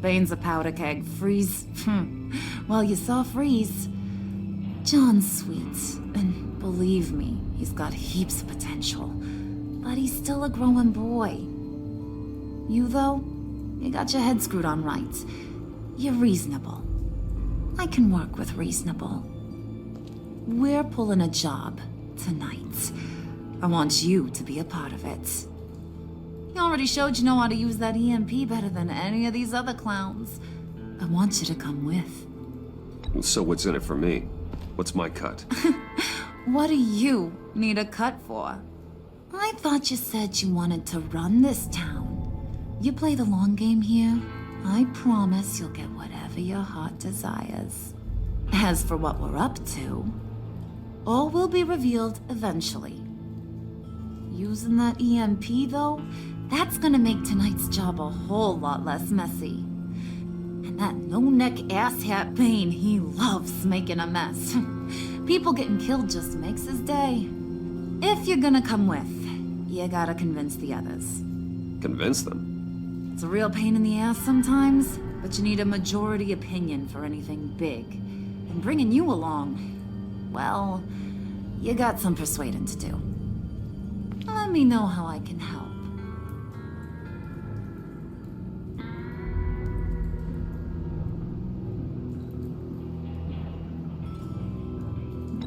Bane's a powder keg. Freeze. Well, you saw Freeze. John's sweet, and believe me, he's got heaps of potential. But he's still a growing boy. You, though, you got your head screwed on right. You're reasonable. I can work with reasonable. We're pulling a job tonight. I want you to be a part of it. You already showed you know how to use that EMP better than any of these other clowns. I want you to come with. So what's in it for me? What's my cut? What do you need a cut for? I thought you said you wanted to run this town. You play the long game here, I promise you'll get whatever your heart desires. As for what we're up to, all will be revealed eventually. Using that EMP, though, that's gonna make tonight's job a whole lot less messy. And that no-neck asshat Bane, he loves making a mess. People getting killed just makes his day. If you're gonna come with, you gotta convince the others. Convince them? It's a real pain in the ass sometimes, but you need a majority opinion for anything big. And bringing you along, well, you got some persuading to do. Let me know how I can help.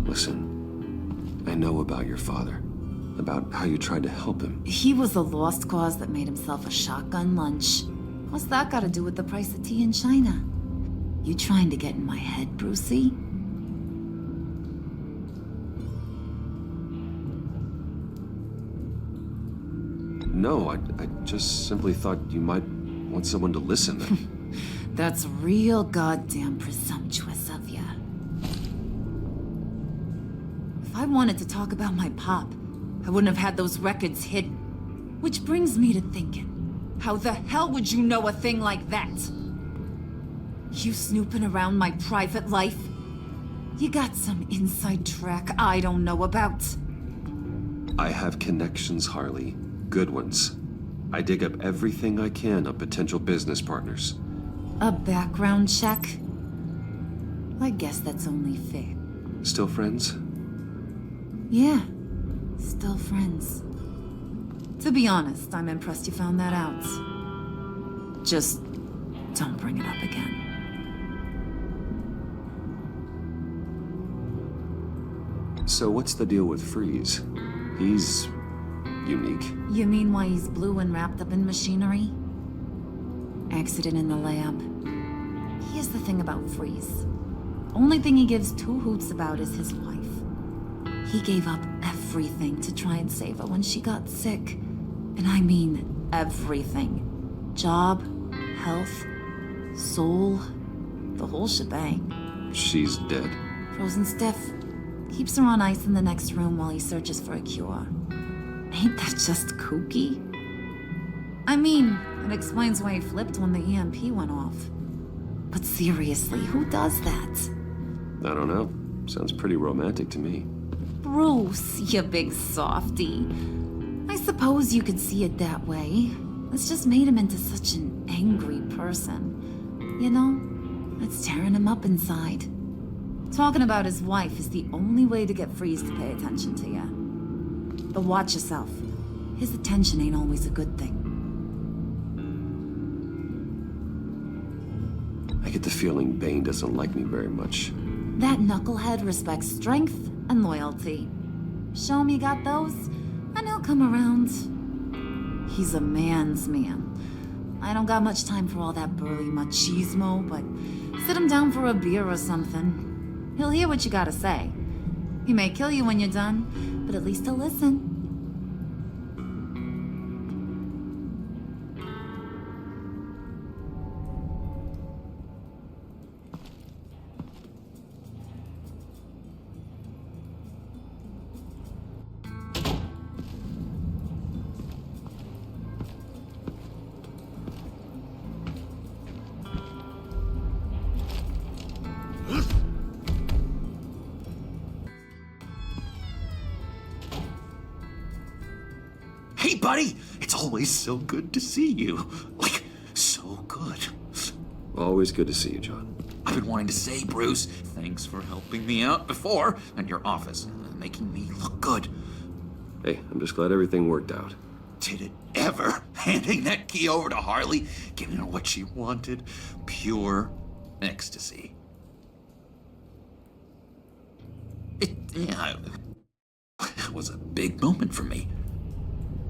Listen, I know about your father. About how you tried to help him. He was a lost cause that made himself a shotgun lunch. What's that got to do with the price of tea in China? You trying to get in my head, Brucey? No, I just simply thought you might want someone to listen. That's real goddamn presumptuous of ya. If I wanted to talk about my pop, I wouldn't have had those records hidden. Which brings me to thinking, how the hell would you know a thing like that? You snooping around my private life? You got some inside track I don't know about. I have connections, Harley. Good ones. I dig up everything I can on potential business partners. A background check? I guess that's only fair. Still friends? Yeah. Still friends. To be honest, I'm impressed you found that out. Just don't bring it up again. So what's the deal with Freeze? He's unique. You mean why he's blue and wrapped up in machinery? Accident in the lab. Here's the thing about Freeze. Only thing he gives two hoots about is his wife. He gave up everything to try and save her when she got sick. And I mean everything. Job, health, soul, the whole shebang. She's dead. Frozen stiff. Keeps her on ice in the next room while he searches for a cure. Ain't that just kooky? I mean, it explains why he flipped when the EMP went off. But seriously, who does that? I don't know. Sounds pretty romantic to me. Bruce, you big softy. I suppose you could see it that way. It's just made him into such an angry person. You know, it's tearing him up inside. Talking about his wife is the only way to get Freeze to pay attention to you. But watch yourself. His attention ain't always a good thing. I get the feeling Bane doesn't like me very much. That knucklehead respects strength and loyalty. Show him you got those, and he'll come around. He's a man's man. I don't got much time for all that burly machismo, but sit him down for a beer or something. He'll hear what you gotta say. He may kill you when you're done, but at least he'll listen. Hey, buddy! It's always so good to see you. Like, so good. Always good to see you, John. I've been wanting to say, Bruce, thanks for helping me out before at your office, making me look good. Hey, I'm just glad everything worked out. Did it ever? Handing that key over to Harley, giving her what she wanted, pure ecstasy. It was a big moment for me.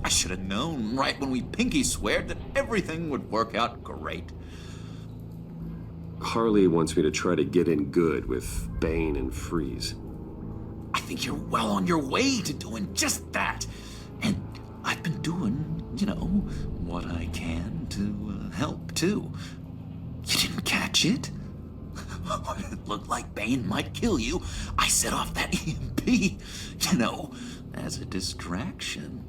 I should have known right when we pinky sweared that everything would work out great. Harley wants me to try to get in good with Bane and Freeze. I think you're well on your way to doing just that. And I've been doing, what I can to help, too. You didn't catch it? When it looked like Bane might kill you, I set off that EMP, as a distraction.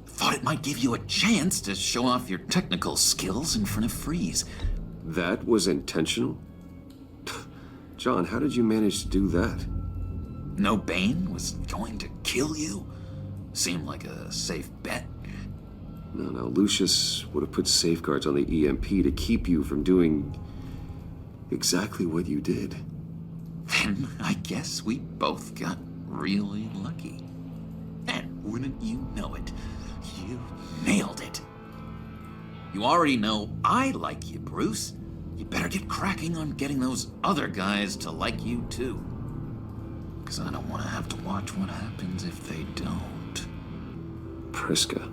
Thought it might give you a chance to show off your technical skills in front of Freeze. That was intentional? John, how did you manage to do that? No, Bane was going to kill you? Seemed like a safe bet. No, Lucius would have put safeguards on the EMP to keep you from doing exactly what you did. Then I guess we both got really lucky. And wouldn't you know it, you nailed it. You already know I like you, Bruce. You better get cracking on getting those other guys to like you, too. Because I don't want to have to watch what happens if they don't. Priska.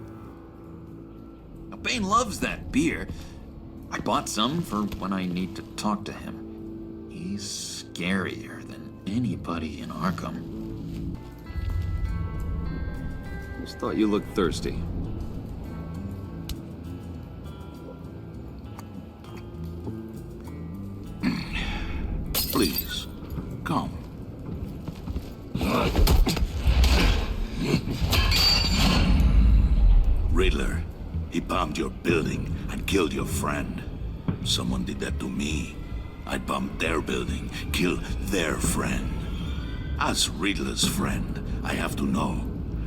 Now, Bane loves that beer. I bought some for when I need to talk to him. He's scarier than anybody in Arkham. Just thought you looked thirsty. Please, come. Riddler, he bombed your building and killed your friend. Someone did that to me. I'd bomb their building, kill their friend. As Riddler's friend, I have to know,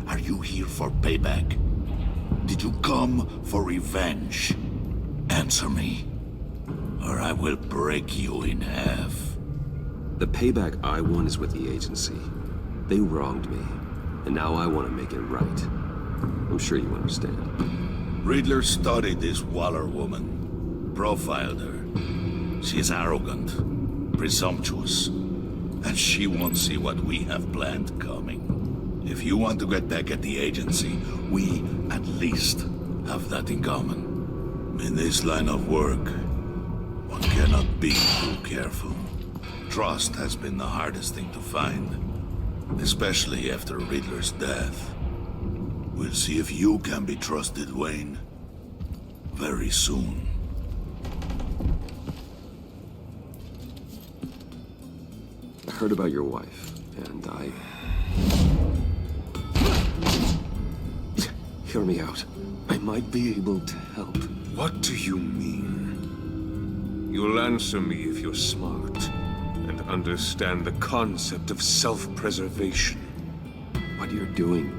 are you here for payback? Did you come for revenge? Answer me, or I will break you in half. The payback I want is with the agency. They wronged me, and now I want to make it right. I'm sure you understand. Riddler studied this Waller woman, profiled her. She's arrogant, presumptuous, and she won't see what we have planned coming. If you want to get back at the agency, we at least have that in common. In this line of work, one cannot be too careful. Trust has been the hardest thing to find, especially after Riddler's death. We'll see if you can be trusted, Wayne. Very soon. I heard about your wife, and Hear me out. I might be able to help. What do you mean? You'll answer me if you're smart and understand the concept of self-preservation. What you're doing,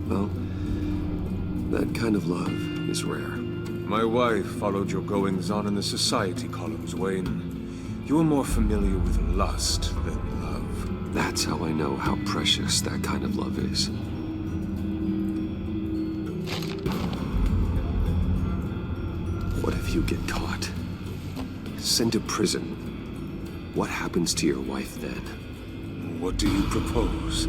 well, that kind of love is rare. My wife followed your goings-on in the society columns, Wayne. You were more familiar with lust than love. That's how I know how precious that kind of love is. What if you get caught? Sent to prison? What happens to your wife then? What do you propose?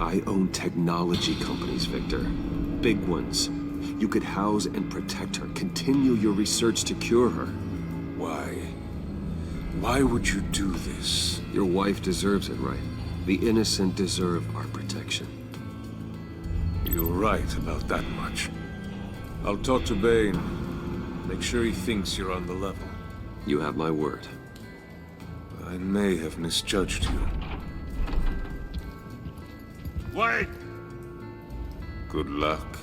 I own technology companies, Victor. Big ones. You could house and protect her, continue your research to cure her. Why? Why would you do this? Your wife deserves it, right? The innocent deserve our protection. You're right about that much. I'll talk to Bane. Make sure he thinks you're on the level. You have my word. I may have misjudged you. Wait! Good luck.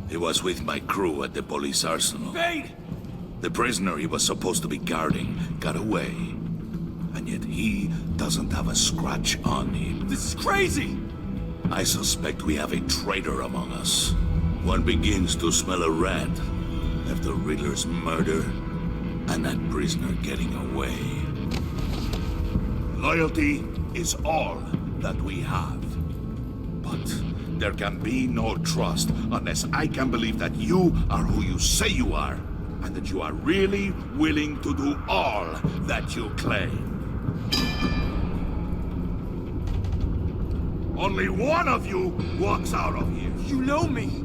He was with my crew at the police arsenal. Bane! The prisoner he was supposed to be guarding got away. And yet he doesn't have a scratch on him. This is crazy! I suspect we have a traitor among us. One begins to smell a rat after Riddler's murder and that prisoner getting away. Loyalty is all that we have. But there can be no trust unless I can believe that you are who you say you are, and that you are really willing to do all that you claim. Only one of you walks out of here. You know me.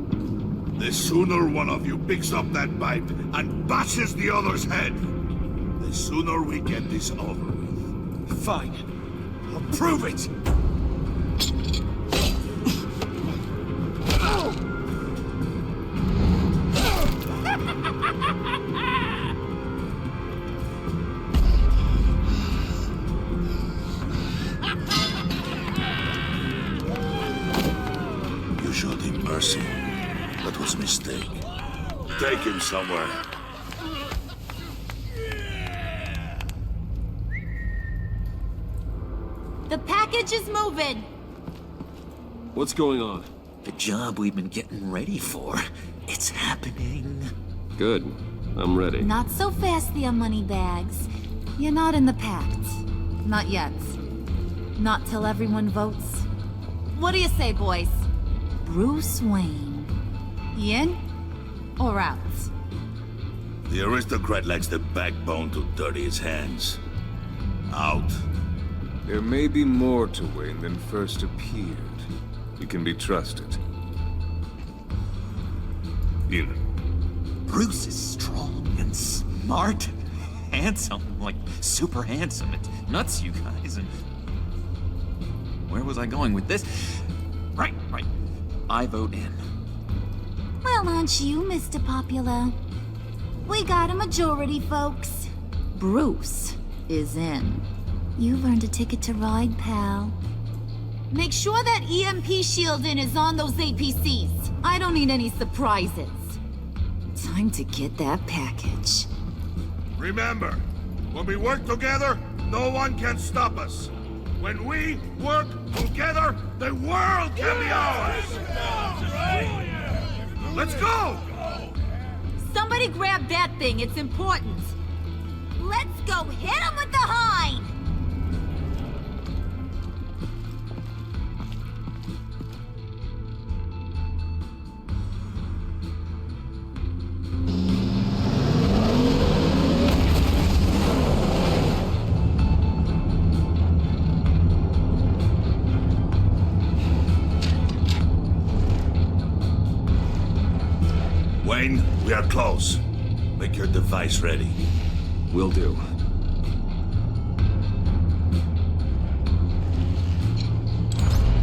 The sooner one of you picks up that pipe and bashes the other's head, the sooner we get this over with. Fine. I'll prove it. You showed him mercy. That was a mistake. Take him somewhere. The package is moving. What's going on? The job we've been getting ready for. It's happening. Good. I'm ready. Not so fast, the Moneybags. You're not in the pact. Not yet. Not till everyone votes. What do you say, boys? Bruce Wayne. In or out? The aristocrat lacks the backbone to dirty his hands. Out. There may be more to Wayne than first appeared. You can be trusted. In. Bruce is strong and smart, handsome, like super handsome. It's nuts, you guys. And where was I going with this? Right. I vote in. Well, aren't you, Mr. Popular? We got a majority, folks. Bruce is in. You've earned a ticket to ride, pal. Make sure that EMP shielding is on those APCs. I don't need any surprises. Time to get that package. Remember, when we work together, no one can stop us. When we work together, the world can be ours. Let's go! Somebody grab that thing, it's important. Let's go hit him with the hind! Wayne, we are close. Make your device ready. Will do.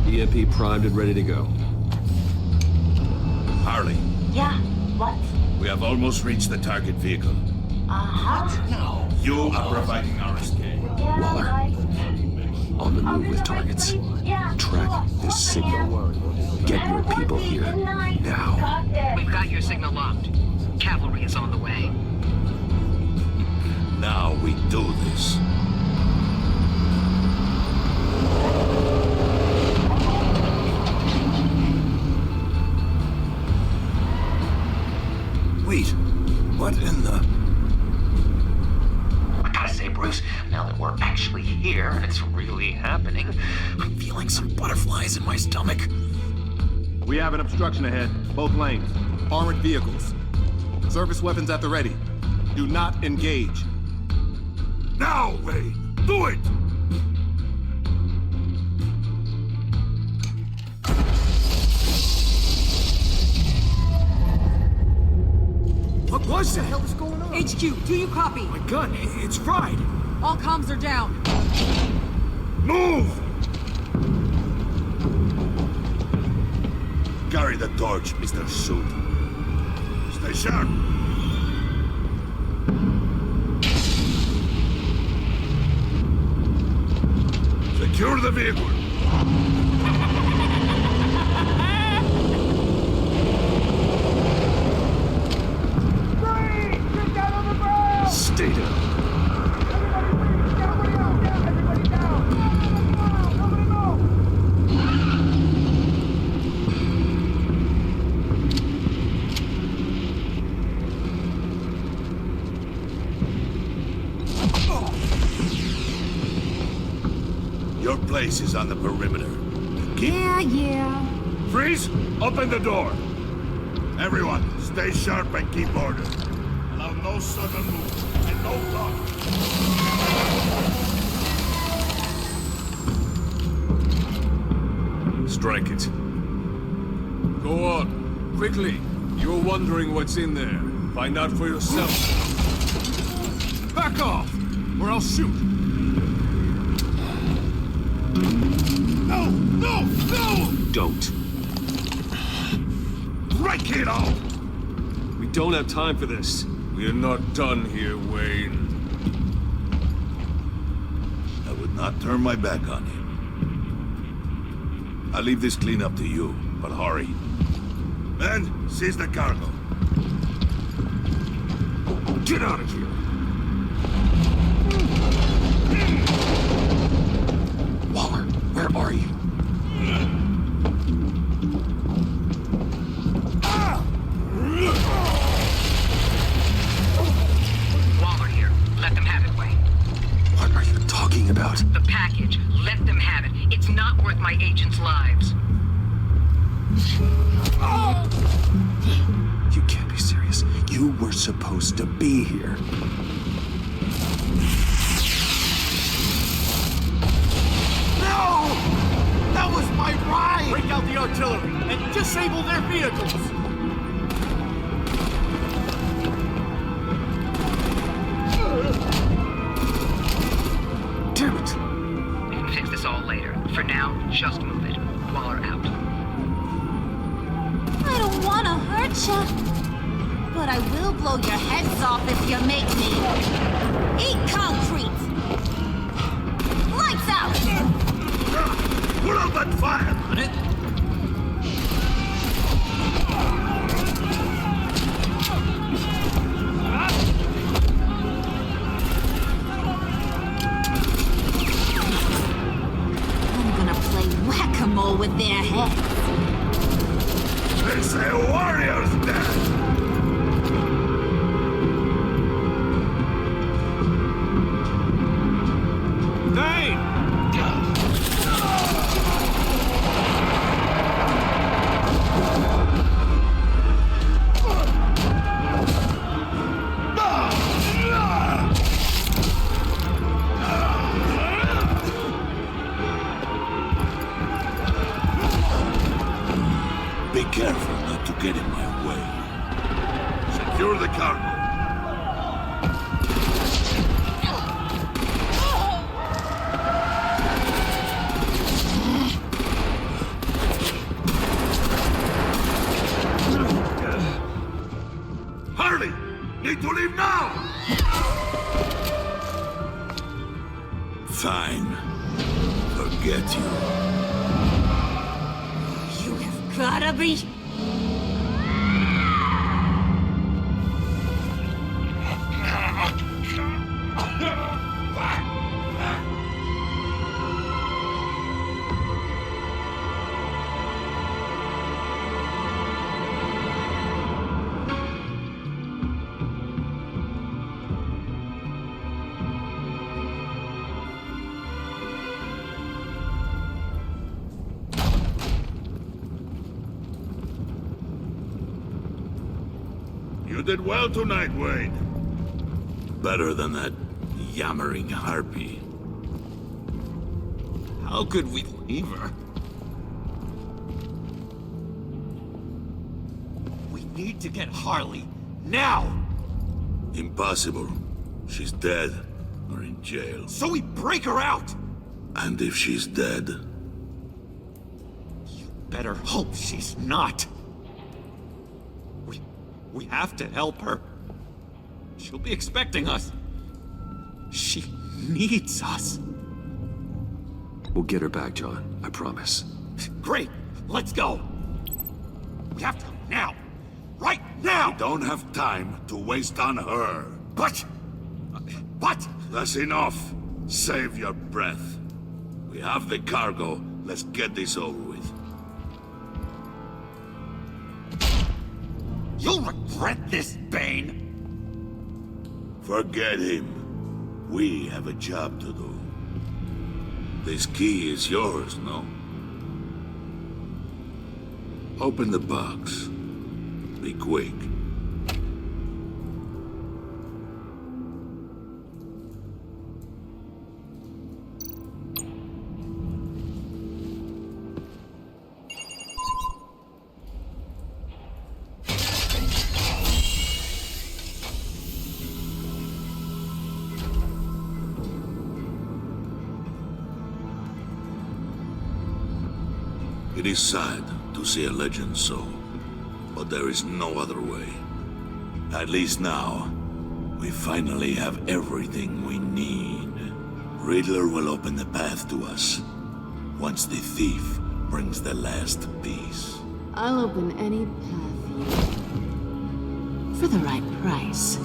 EMP primed and ready to go. Harley. Yeah, what? We have almost reached the target vehicle. What? No. You are providing our escape. Waller. On the move with targets. Track this signal. Get your people here. Now. We've got your signal locked. Cavalry is on the way. Now we do this. Wait, what in the... I gotta say, Bruce, now that we're actually here and it's really happening, I'm feeling some butterflies in my stomach. We have an obstruction ahead, both lanes. Armored vehicles. Service weapons at the ready. Do not engage. Now, Wayne! Do it! What was that? What the hell is going on? HQ, do you copy? My gun, it's fried. All comms are down. Move! Carry the torch, Mr. Suit. Stay sharp. Secure the vehicle. Stay down. bases on the perimeter. Yeah. Freeze! Open the door! Everyone, stay sharp and keep order. Allow no sudden moves and no talk. Strike it. Go on, quickly. You're wondering what's in there. Find out for yourself. Back off, or I'll shoot. No! No! No! Don't. Break it off! We don't have time for this. We're not done here, Wayne. I would not turn my back on him. I'll leave this clean up to you, but hurry. Men, seize the cargo. Get out of here! Waller, where are you? Waller here. Let them have it, Wayne. What are you talking about? The package. Let them have it. It's not worth my agents' lives. You can't be serious. You were supposed to be here. No! That was my ride! Break out the artillery and disable their vehicles! Damn it! We can fix this all later. For now, just move it. Waller out. I don't want to hurt you, but I will blow your heads off if you make me eat concrete. Lights out! Put up that fire! On it? I'm gonna play whack-a-mole with their heads. They say warrior's dead! Dane! Be careful not to get in my way. Secure the cargo. Harley! Need to leave now! Fine. Forget you. You have gotta be... You did well tonight, Wayne. Better than that yammering harpy. How could we leave her? We need to get Harley, now! Impossible. She's dead or in jail. So we break her out! And if she's dead? You better hope she's not. We have to help her. She'll be expecting us. She needs us. We'll get her back, John. I promise. Great. Let's go. We have to now. Right now. We don't have time to waste on her. But... What? That's enough. Save your breath. We have the cargo. Let's get this over with. You'll regret this, Bane! Forget him. We have a job to do. This key is yours, no? Open the box. Be quick. It is sad to see a legend so, but there is no other way. At least now, we finally have everything we need. Riddler will open the path to us, once the thief brings the last piece. I'll open any path you... for the right price.